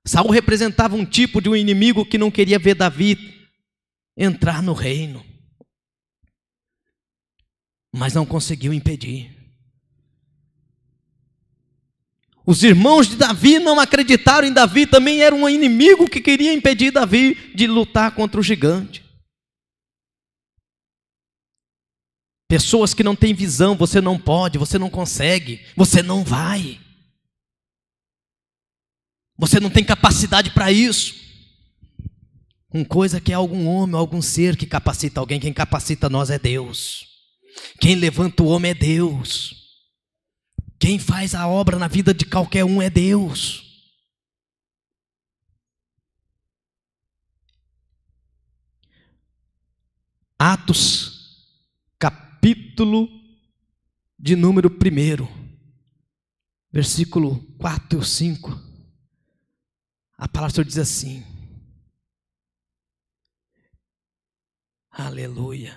Saul representava um tipo de um inimigo que não queria ver Davi entrar no reino, mas não conseguiu impedir. Os irmãos de Davi não acreditaram em Davi, também era um inimigo que queria impedir Davi de lutar contra o gigante. Pessoas que não têm visão, você não pode, você não consegue, você não vai. Você não tem capacidade para isso. Uma coisa que é algum homem, algum ser que capacita alguém. Quem capacita nós é Deus. Quem levanta o homem é Deus. Quem faz a obra na vida de qualquer um é Deus. Atos, capítulo de número 1, versículo 4 e 5. A palavra do Senhor diz assim, aleluia,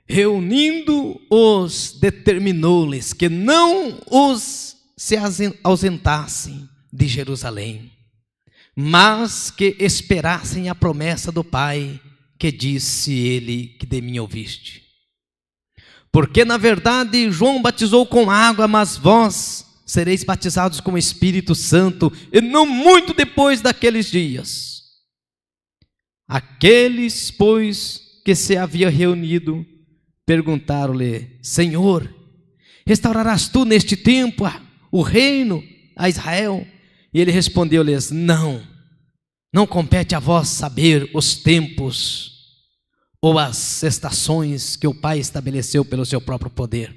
reunindo-os, determinou-lhes que não os se ausentassem de Jerusalém, mas que esperassem a promessa do Pai, que disse ele que de mim ouviste. Porque na verdade João batizou com água, mas vós sereis batizados com o Espírito Santo, e não muito depois daqueles dias. Aqueles, pois, que se havia reunido, perguntaram-lhe: Senhor, restaurarás tu neste tempo o reino a Israel? E ele respondeu-lhes: não compete a vós saber os tempos ou as estações que o Pai estabeleceu pelo seu próprio poder,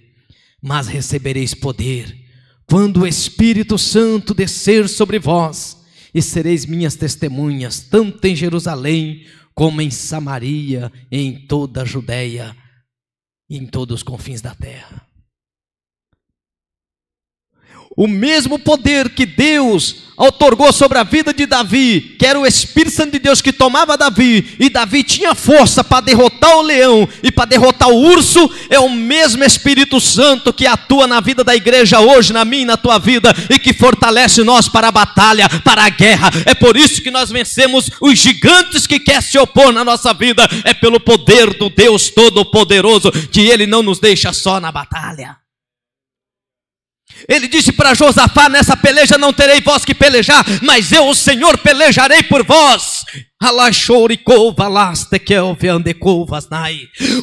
mas recebereis poder quando o Espírito Santo descer sobre vós, e sereis minhas testemunhas, tanto em Jerusalém, como em Samaria, e em toda a Judeia, e em todos os confins da terra. O mesmo poder que Deus outorgou sobre a vida de Davi, que era o Espírito Santo de Deus que tomava Davi, e Davi tinha força para derrotar o leão e para derrotar o urso, é o mesmo Espírito Santo que atua na vida da igreja hoje, na minha e na tua vida, e que fortalece nós para a batalha, para a guerra. É por isso que nós vencemos os gigantes que querem se opor na nossa vida, é pelo poder do Deus Todo-Poderoso, que Ele não nos deixa só na batalha. Ele disse para Josafá: nessa peleja não terei vós que pelejar, mas eu, o Senhor, pelejarei por vós.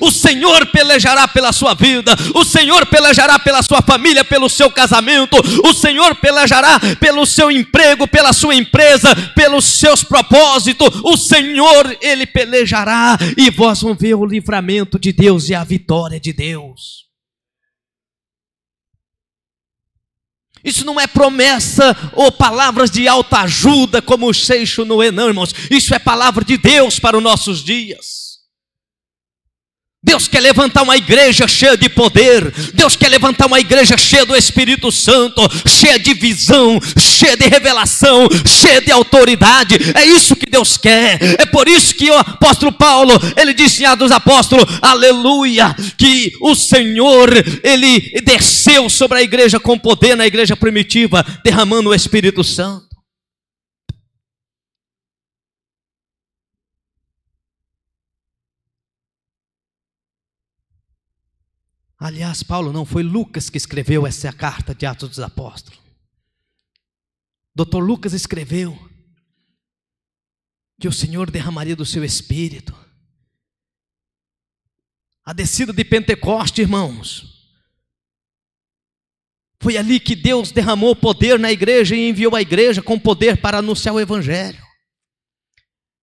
O Senhor pelejará pela sua vida, o Senhor pelejará pela sua família, pelo seu casamento, o Senhor pelejará pelo seu emprego, pela sua empresa, pelos seus propósitos. O Senhor, Ele pelejará, e vós vão ver o livramento de Deus e a vitória de Deus. Isso não é promessa ou palavras de autoajuda como o Seixo Noé, não, irmãos. Isso é palavra de Deus para os nossos dias. Deus quer levantar uma igreja cheia de poder. Deus quer levantar uma igreja cheia do Espírito Santo, cheia de visão, cheia de revelação, cheia de autoridade. É isso que Deus quer. É por isso que o apóstolo Paulo, ele disse em Atos dos Apóstolos, aleluia, que o Senhor, ele desceu sobre a igreja com poder na igreja primitiva, derramando o Espírito Santo. Aliás, Paulo não, foi Lucas que escreveu essa carta de Atos dos Apóstolos. Dr. Lucas escreveu que o Senhor derramaria do seu Espírito. A descida de Pentecoste, irmãos, foi ali que Deus derramou poder na igreja e enviou a igreja com poder para anunciar o Evangelho.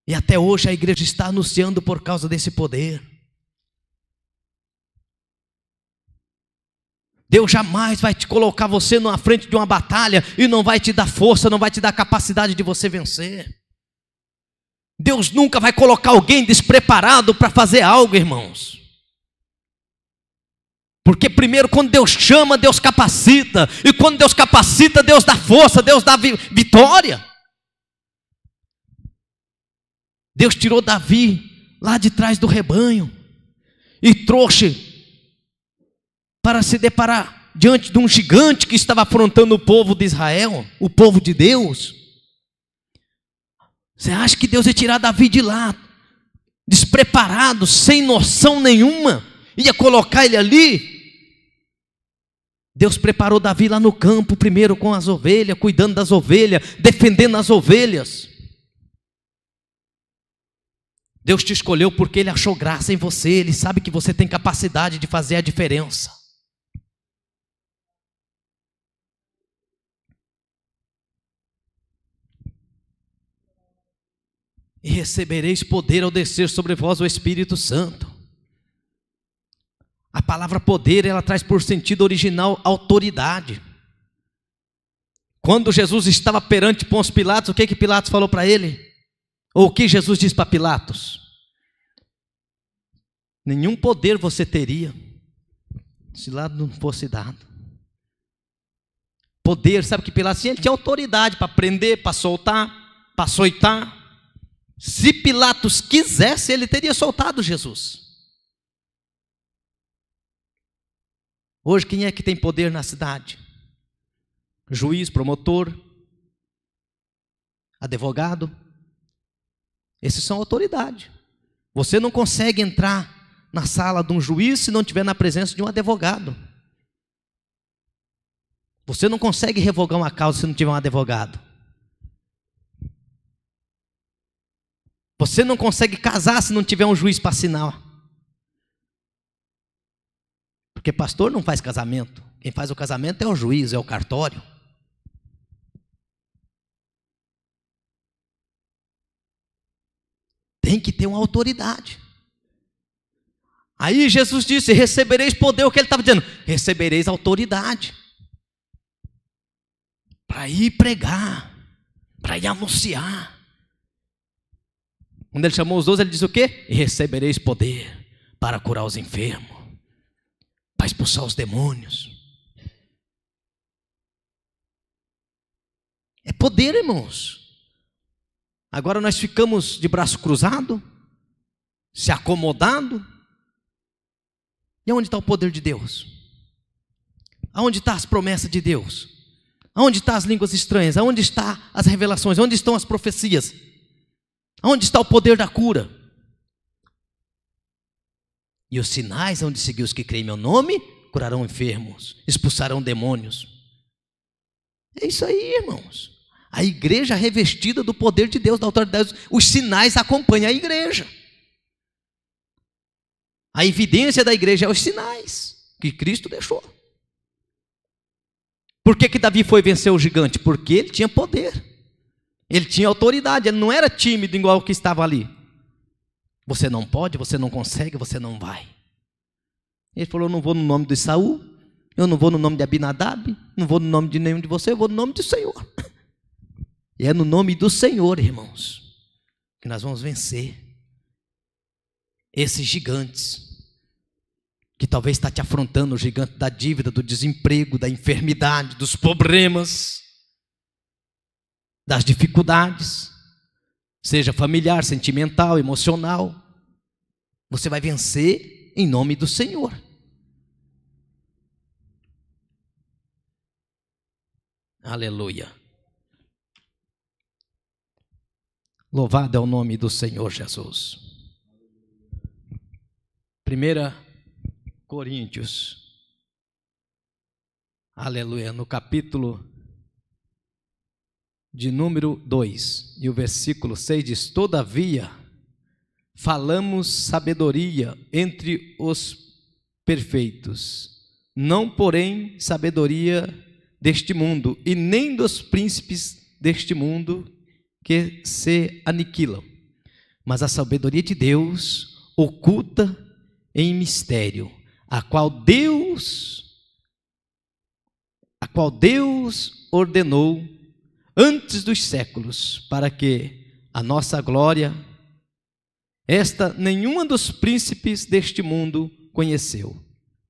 E até hoje a igreja está anunciando por causa desse poder. Deus jamais vai te colocar você na frente de uma batalha e não vai te dar força, não vai te dar capacidade de você vencer. Deus nunca vai colocar alguém despreparado para fazer algo, irmãos. Porque primeiro, quando Deus chama, Deus capacita. E quando Deus capacita, Deus dá força, Deus dá vitória. Deus tirou Davi lá de trás do rebanho e trouxe para se deparar diante de um gigante que estava afrontando o povo de Israel, o povo de Deus. Você acha que Deus ia tirar Davi de lá, despreparado, sem noção nenhuma, ia colocar ele ali? Deus preparou Davi lá no campo, primeiro com as ovelhas, cuidando das ovelhas, defendendo as ovelhas. Deus te escolheu porque Ele achou graça em você, Ele sabe que você tem capacidade de fazer a diferença. E recebereis poder ao descer sobre vós o Espírito Santo. A palavra poder, ela traz por sentido original autoridade. Quando Jesus estava perante Pôncio Pilatos, o que Pilatos falou para ele? Ou o que Jesus disse para Pilatos? Nenhum poder você teria se lá não fosse dado. Poder, sabe que Pilatos tinha? Ele tinha autoridade para prender, para soltar, para açoitar. Se Pilatos quisesse, ele teria soltado Jesus. Hoje, quem é que tem poder na cidade? Juiz, promotor, advogado. Esses são autoridade. Você não consegue entrar na sala de um juiz se não estiver na presença de um advogado. Você não consegue revogar uma causa se não tiver um advogado. Você não consegue casar se não tiver um juiz para assinar. Porque pastor não faz casamento. Quem faz o casamento é o juiz, é o cartório. Tem que ter uma autoridade. Aí Jesus disse, recebereis poder. O que ele estava dizendo? Recebereis autoridade. Para ir pregar, para ir anunciar. Quando ele chamou os 12, ele disse o quê? E recebereis poder para curar os enfermos, para expulsar os demônios. É poder, irmãos. Agora nós ficamos de braço cruzado, se acomodando. E onde está o poder de Deus? Aonde estão as promessas de Deus? Aonde estão as línguas estranhas? Aonde estão as revelações? Onde estão as profecias? Onde está o poder da cura? E os sinais hão de seguir os que creem em meu nome, curarão enfermos, expulsarão demônios. É isso aí, irmãos. A igreja revestida do poder de Deus, da autoridade de Deus. Os sinais acompanham a igreja. A evidência da igreja é os sinais que Cristo deixou. Por que Davi foi vencer o gigante? Porque ele tinha poder. Ele tinha autoridade, ele não era tímido igual o que estava ali. Você não pode, você não consegue, você não vai. Ele falou, não vou no nome de Saul, Eu não vou no nome de Abinadab, não vou no nome de nenhum de vocês, eu vou no nome do Senhor. E é no nome do Senhor, irmãos, que nós vamos vencer esses gigantes que talvez está te afrontando, o gigante da dívida, do desemprego, da enfermidade, dos problemas, das dificuldades, seja familiar, sentimental, emocional. Você vai vencer em nome do Senhor. Aleluia. Louvado é o nome do Senhor Jesus. 1 Coríntios, aleluia, no capítulo de número 2, e o versículo 6 diz: todavia, falamos sabedoria entre os perfeitos, não porém sabedoria deste mundo, e nem dos príncipes deste mundo que se aniquilam, mas a sabedoria de Deus oculta em mistério, a qual Deus ordenou antes dos séculos, para que a nossa glória, esta nenhuma dos príncipes deste mundo conheceu,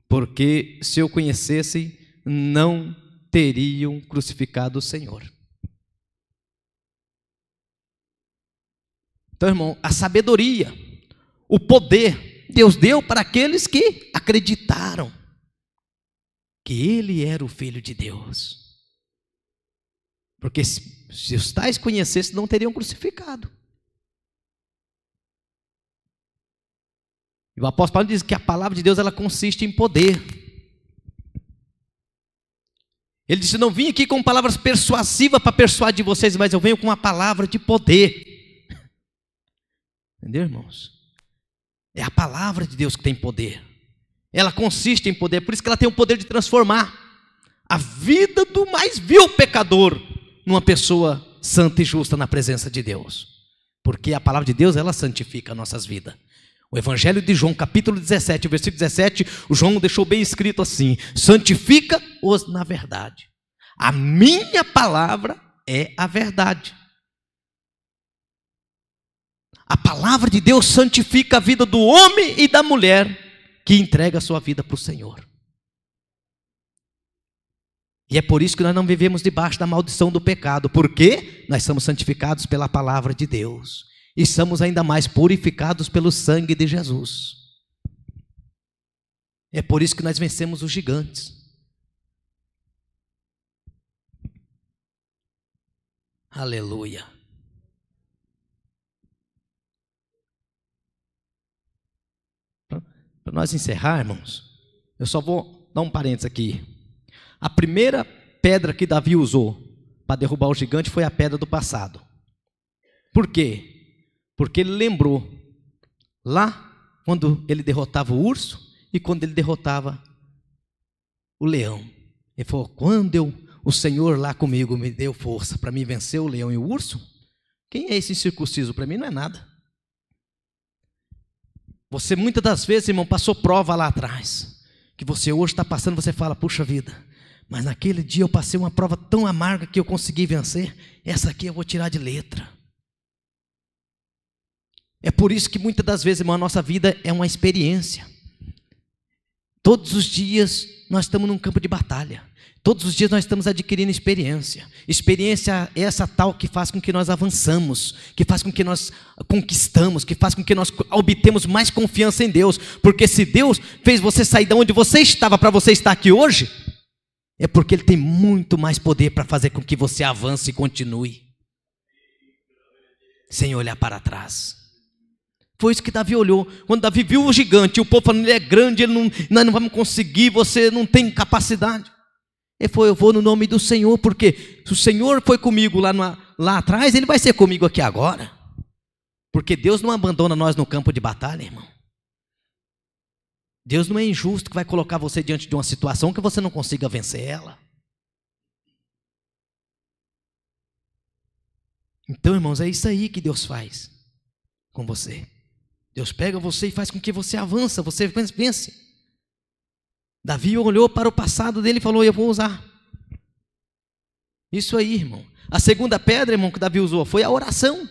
porque se o conhecessem, não teriam crucificado o Senhor. Então, irmão, a sabedoria, o poder, Deus deu para aqueles que acreditaram que Ele era o Filho de Deus. Porque se os tais conhecessem, não teriam crucificado. E o apóstolo Paulo diz que a palavra de Deus, ela consiste em poder. Ele disse: não vim aqui com palavras persuasivas para persuadir vocês, mas eu venho com uma palavra de poder. Entendeu, irmãos? É a palavra de Deus que tem poder. Ela consiste em poder, por isso que ela tem o poder de transformar a vida do mais vil pecador numa pessoa santa e justa na presença de Deus. Porque a palavra de Deus, ela santifica nossas vidas. O Evangelho de João, capítulo 17, versículo 17, o João deixou bem escrito assim: santifica-os na verdade. A minha palavra é a verdade. A palavra de Deus santifica a vida do homem e da mulher que entrega a sua vida para o Senhor. E é por isso que nós não vivemos debaixo da maldição do pecado, porque nós somos santificados pela palavra de Deus e somos ainda mais purificados pelo sangue de Jesus. É por isso que nós vencemos os gigantes. Aleluia. Para nós encerrar, irmãos, eu só vou dar um parênteses aqui. A primeira pedra que Davi usou para derrubar o gigante foi a pedra do passado. Por quê? Porque ele lembrou lá quando ele derrotava o urso e quando ele derrotava o leão. Ele falou: quando o Senhor lá comigo me deu força para me vencer o leão e o urso, quem é esse incircunciso? Para mim não é nada. Você muitas das vezes, irmão, passou prova lá atrás, que você hoje está passando, você fala: puxa vida, mas naquele dia eu passei uma prova tão amarga que eu consegui vencer, essa aqui eu vou tirar de letra. É por isso que muitas das vezes, irmão, a nossa vida é uma experiência. Todos os dias nós estamos num campo de batalha. Todos os dias nós estamos adquirindo experiência. Experiência é essa tal que faz com que nós avançamos, que faz com que nós conquistamos, que faz com que nós obtemos mais confiança em Deus. Porque se Deus fez você sair de onde você estava para você estar aqui hoje, é porque Ele tem muito mais poder para fazer com que você avance e continue, sem olhar para trás. Foi isso que Davi olhou. Quando Davi viu o gigante, o povo falando: ele é grande, nós não vamos conseguir, você não tem capacidade. Ele falou: eu vou no nome do Senhor, porque se o Senhor foi comigo lá atrás, Ele vai ser comigo aqui agora. Porque Deus não abandona nós no campo de batalha, irmão. Deus não é injusto que vai colocar você diante de uma situação que você não consiga vencer ela. Então, irmãos, é isso aí que Deus faz com você. Deus pega você e faz com que você avança, você vence. Davi olhou para o passado dele e falou: eu vou usar. Isso aí, irmão. A segunda pedra, irmão, que Davi usou foi a oração.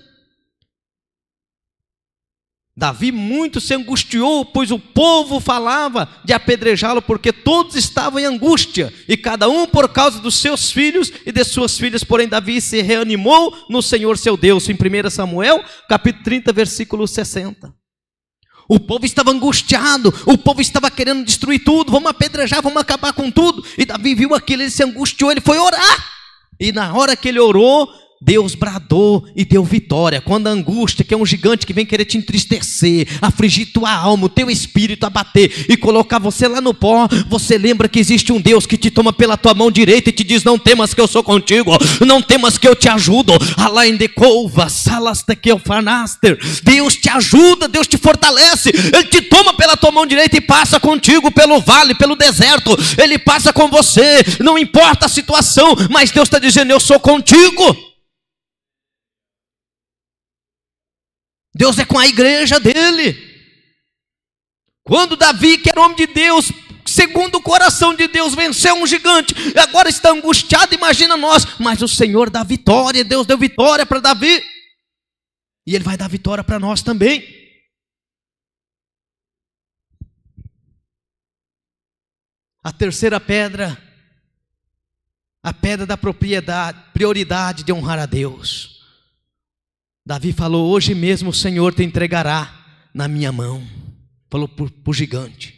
Davi muito se angustiou, pois o povo falava de apedrejá-lo, porque todos estavam em angústia, e cada um por causa dos seus filhos e de suas filhas. Porém Davi se reanimou no Senhor seu Deus, em 1 Samuel, capítulo 30, versículo 60. O povo estava angustiado, o povo estava querendo destruir tudo, vamos apedrejar, vamos acabar com tudo. E Davi viu aquilo, ele se angustiou, ele foi orar. E na hora que ele orou, Deus bradou e deu vitória. Quando a angústia, que é um gigante que vem querer te entristecer, afligir tua alma, o teu espírito, abater e colocar você lá no pó, você lembra que existe um Deus que te toma pela tua mão direita e te diz: não temas que eu sou contigo, não temas que eu te ajudo. Deus te ajuda, Deus te fortalece, Ele te toma pela tua mão direita e passa contigo pelo vale, pelo deserto. Ele passa com você, não importa a situação, mas Deus está dizendo: eu sou contigo. Deus é com a igreja dele. Quando Davi, que era homem de Deus, segundo o coração de Deus, venceu um gigante, e agora está angustiado, imagina nós. Mas o Senhor dá vitória, Deus deu vitória para Davi, e Ele vai dar vitória para nós também. A terceira pedra, a pedra da prioridade de honrar a Deus. Davi falou: hoje mesmo o Senhor te entregará na minha mão. Falou para o gigante: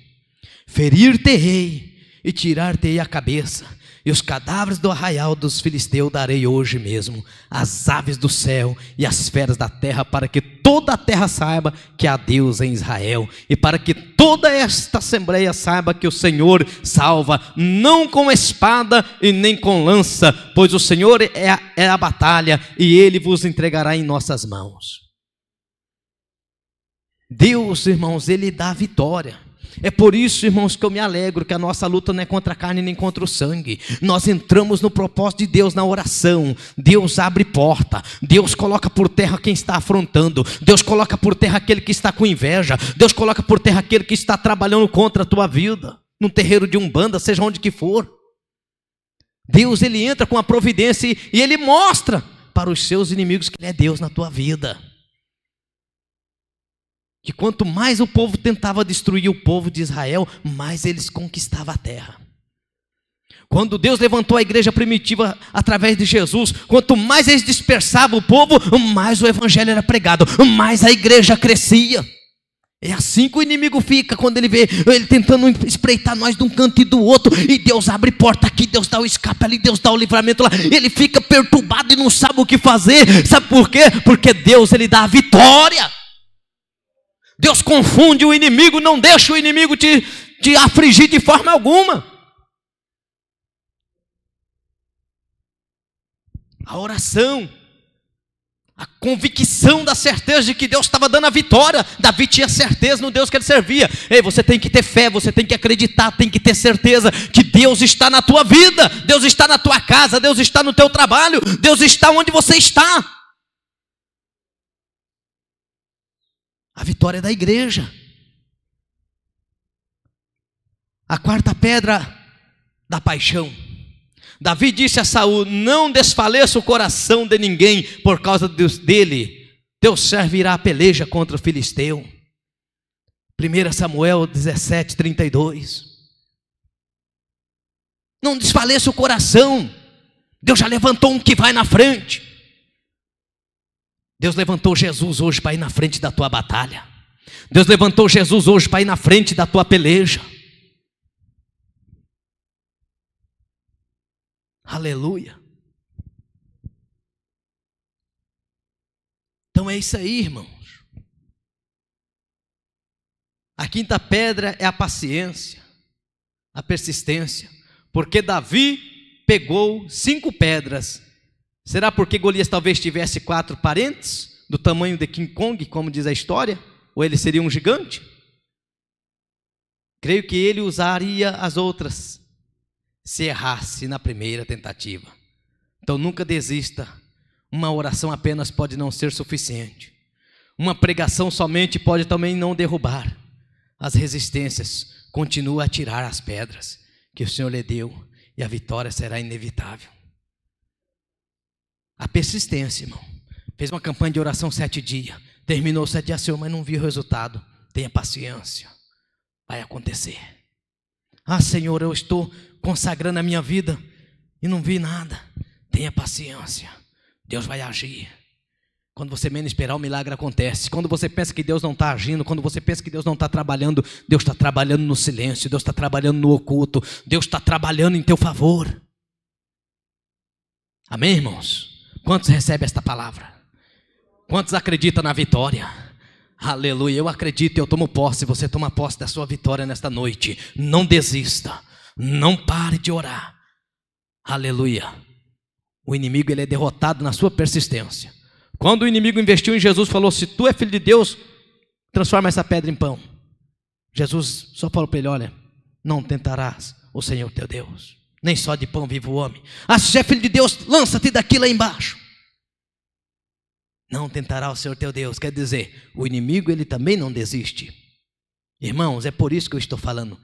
ferir-te-ei e tirar-te-ei a cabeça, e os cadáveres do arraial dos filisteus darei hoje mesmo às aves do céu e às feras da terra, para que toda a terra saiba que há Deus em Israel, e para que toda esta assembleia saiba que o Senhor salva, não com espada e nem com lança, pois o Senhor é a batalha, e Ele vos entregará em nossas mãos. Deus, irmãos, Ele dá vitória. É por isso, irmãos, que eu me alegro que a nossa luta não é contra a carne nem contra o sangue. Nós entramos no propósito de Deus na oração. Deus abre porta, Deus coloca por terra quem está afrontando, Deus coloca por terra aquele que está com inveja, Deus coloca por terra aquele que está trabalhando contra a tua vida, num terreiro de umbanda, seja onde que for. Deus, Ele entra com a providência e Ele mostra para os seus inimigos que Ele é Deus na tua vida. Que quanto mais o povo tentava destruir o povo de Israel, mais eles conquistavam a terra. Quando Deus levantou a igreja primitiva através de Jesus, quanto mais eles dispersavam o povo, mais o evangelho era pregado, mais a igreja crescia. É assim que o inimigo fica, quando ele vê ele tentando espreitar nós de um canto e do outro, e Deus abre porta aqui, Deus dá o escape ali, Deus dá o livramento lá, ele fica perturbado e não sabe o que fazer. Sabe por quê? Porque Deus, Ele dá a vitória. Deus confunde o inimigo, não deixa o inimigo te afligir de forma alguma. A oração, a convicção da certeza de que Deus estava dando a vitória. Davi tinha certeza no Deus que ele servia. Ei, você tem que ter fé, você tem que acreditar, tem que ter certeza que Deus está na tua vida, Deus está na tua casa, Deus está no teu trabalho, Deus está onde você está. A vitória é da igreja. A quarta pedra da paixão. Davi disse a Saul: não desfaleça o coração de ninguém por causa dele. Teu servo irá a peleja contra o filisteu. 1 Samuel 17, 32. Não desfaleça o coração. Deus já levantou um que vai na frente. Deus levantou Jesus hoje para ir na frente da tua batalha. Deus levantou Jesus hoje para ir na frente da tua peleja. Aleluia. Então é isso aí, irmãos. A quinta pedra é a paciência, a persistência. Porque Davi pegou 5 pedras. Será porque Golias talvez tivesse 4 parentes do tamanho de King Kong, como diz a história? Ou ele seria um gigante? Creio que ele usaria as outras se errasse na primeira tentativa. Então nunca desista. Uma oração apenas pode não ser suficiente. Uma pregação somente pode também não derrubar as resistências. Continua a tirar as pedras que o Senhor lhe deu e a vitória será inevitável. A persistência, irmão. Fez uma campanha de oração 7 dias. Terminou 7 dias, Senhor, mas não viu o resultado. Tenha paciência. Vai acontecer. Ah, Senhor, eu estou consagrando a minha vida e não vi nada. Tenha paciência. Deus vai agir. Quando você menos esperar, o milagre acontece. Quando você pensa que Deus não está agindo, quando você pensa que Deus não está trabalhando, Deus está trabalhando no silêncio, Deus está trabalhando no oculto, Deus está trabalhando em teu favor. Amém, irmãos? Quantos recebem esta palavra? Quantos acreditam na vitória? Aleluia, eu acredito e eu tomo posse. Você toma posse da sua vitória nesta noite. Não desista, não pare de orar. Aleluia. O inimigo, ele é derrotado na sua persistência. Quando o inimigo investiu em Jesus, falou: se tu é filho de Deus, transforma essa pedra em pão. Jesus só falou para ele: olha, não tentarás o Senhor teu Deus, nem só de pão vive o homem. Ah, se é filho de Deus, lança-te daqui lá embaixo. Não tentará o Senhor teu Deus, quer dizer, o inimigo, ele também não desiste. Irmãos, é por isso que eu estou falando.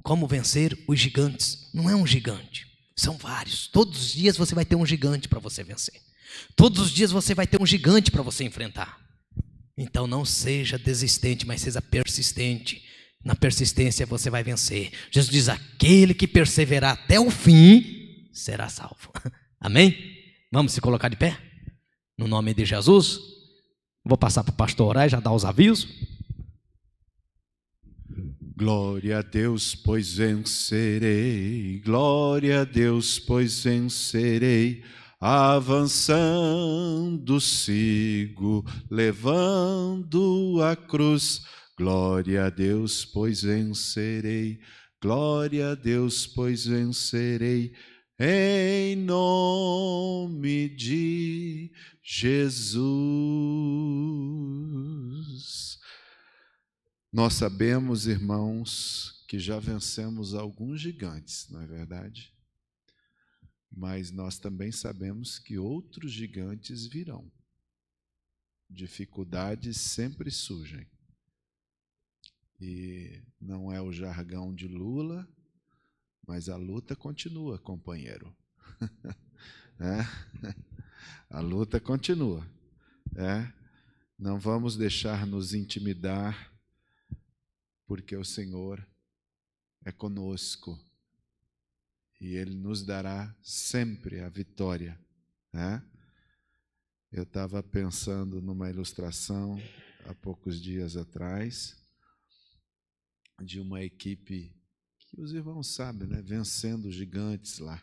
Como vencer os gigantes? Não é um gigante, são vários. Todos os dias você vai ter um gigante para você vencer. Todos os dias você vai ter um gigante para você enfrentar. Então não seja desistente, mas seja persistente. Na persistência você vai vencer. Jesus diz: aquele que perseverar até o fim será salvo. Amém? Vamos se colocar de pé? No nome de Jesus. Vou passar para o pastor orar e já dar os avisos. Glória a Deus, pois vencerei. Glória a Deus, pois vencerei. Avançando sigo, levando a cruz. Glória a Deus, pois vencerei. Glória a Deus, pois vencerei. Em nome de Jesus. Nós sabemos, irmãos, que já vencemos alguns gigantes, não é verdade? Mas nós também sabemos que outros gigantes virão. Dificuldades sempre surgem. E não é o jargão de Lula, mas a luta continua, companheiro. A luta continua. Não vamos deixar nos intimidar, porque o Senhor é conosco. E Ele nos dará sempre a vitória. Eu estava pensando numa ilustração há poucos dias atrás de uma equipe que os irmãos sabem, né? Vencendo gigantes lá.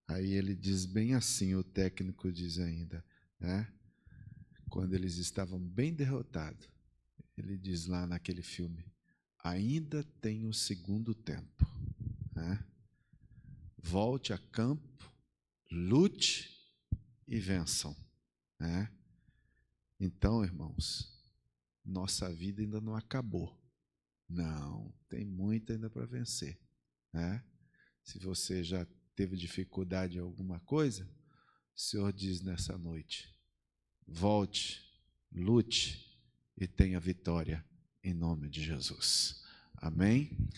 Aí ele diz bem assim, o técnico diz ainda, quando eles estavam bem derrotados, ele diz lá naquele filme: ainda tem o segundo tempo. Volte a campo, lute e vençam. Então, irmãos, nossa vida ainda não acabou. Não, tem muito ainda para vencer. Se você já teve dificuldade em alguma coisa, o Senhor diz nessa noite: volte, lute e tenha vitória em nome de Jesus. Amém?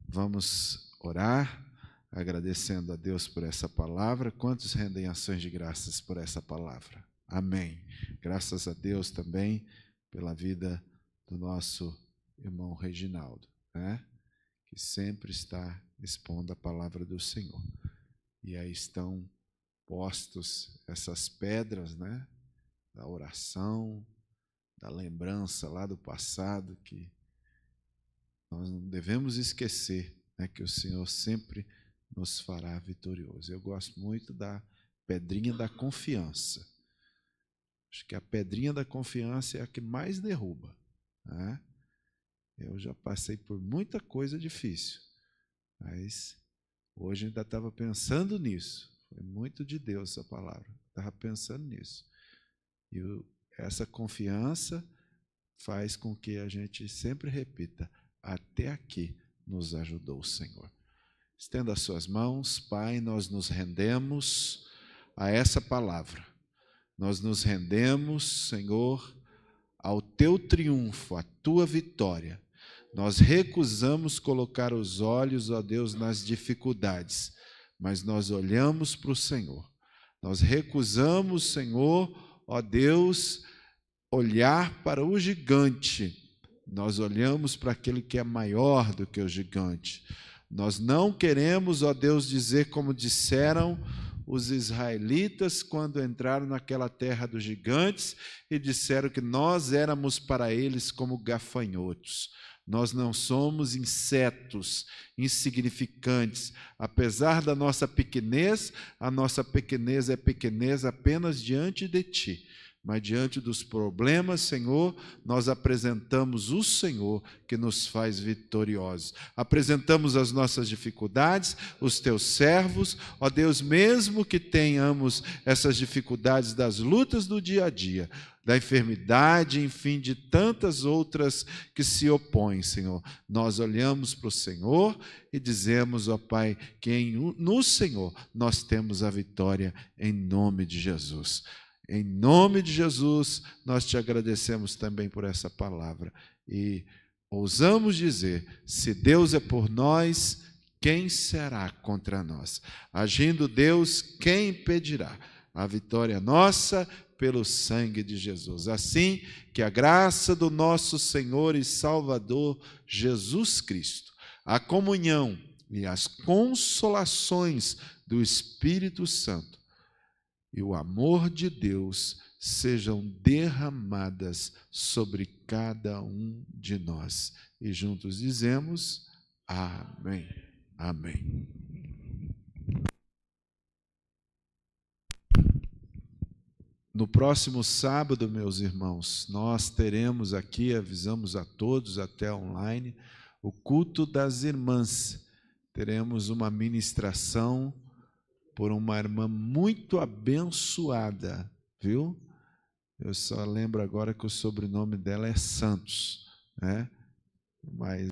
Vamos orar, agradecendo a Deus por essa palavra. Quantos rendem ações de graças por essa palavra? Amém. Graças a Deus também pela vida do nosso irmão Reginaldo, que sempre está expondo a palavra do Senhor. E aí estão postos essas pedras, da oração, da lembrança lá do passado, que nós não devemos esquecer, que o Senhor sempre nos fará vitorioso. Eu gosto muito da pedrinha da confiança. Acho que a pedrinha da confiança é a que mais derruba. Eu já passei por muita coisa difícil, mas hoje ainda estava pensando nisso. Foi muito de Deus essa palavra. Estava pensando nisso. E essa confiança faz com que a gente sempre repita: até aqui nos ajudou o Senhor. Estenda as suas mãos. Pai, nós nos rendemos a essa palavra. Nós nos rendemos, Senhor, ao teu triunfo, à tua vitória. Nós recusamos colocar os olhos, ó Deus, nas dificuldades, mas nós olhamos para o Senhor. Nós recusamos, Senhor, ó Deus, olhar para o gigante. Nós olhamos para aquele que é maior do que o gigante. Nós não queremos, ó Deus, dizer como disseram os israelitas quando entraram naquela terra dos gigantes e disseram que nós éramos para eles como gafanhotos. Nós não somos insetos insignificantes. Apesar da nossa pequenez, a nossa pequenez é pequenez apenas diante de Ti. Mas diante dos problemas, Senhor, nós apresentamos o Senhor que nos faz vitoriosos. Apresentamos as nossas dificuldades, os Teus servos. Ó Deus, mesmo que tenhamos essas dificuldades das lutas do dia a dia, da enfermidade, enfim, de tantas outras que se opõem, Senhor, nós olhamos para o Senhor e dizemos, ó Pai, que no Senhor nós temos a vitória em nome de Jesus. Em nome de Jesus, nós te agradecemos também por essa palavra. E ousamos dizer, se Deus é por nós, quem será contra nós? Agindo Deus, quem impedirá? A vitória é nossa pelo sangue de Jesus. Assim, que a graça do nosso Senhor e Salvador Jesus Cristo, a comunhão e as consolações do Espírito Santo e o amor de Deus sejam derramadas sobre cada um de nós. E juntos dizemos, amém. Amém. No próximo sábado, meus irmãos, nós teremos aqui, avisamos a todos, até online, o culto das irmãs. Teremos uma ministração por uma irmã muito abençoada, viu? Eu só lembro agora que o sobrenome dela é Santos, né? Mas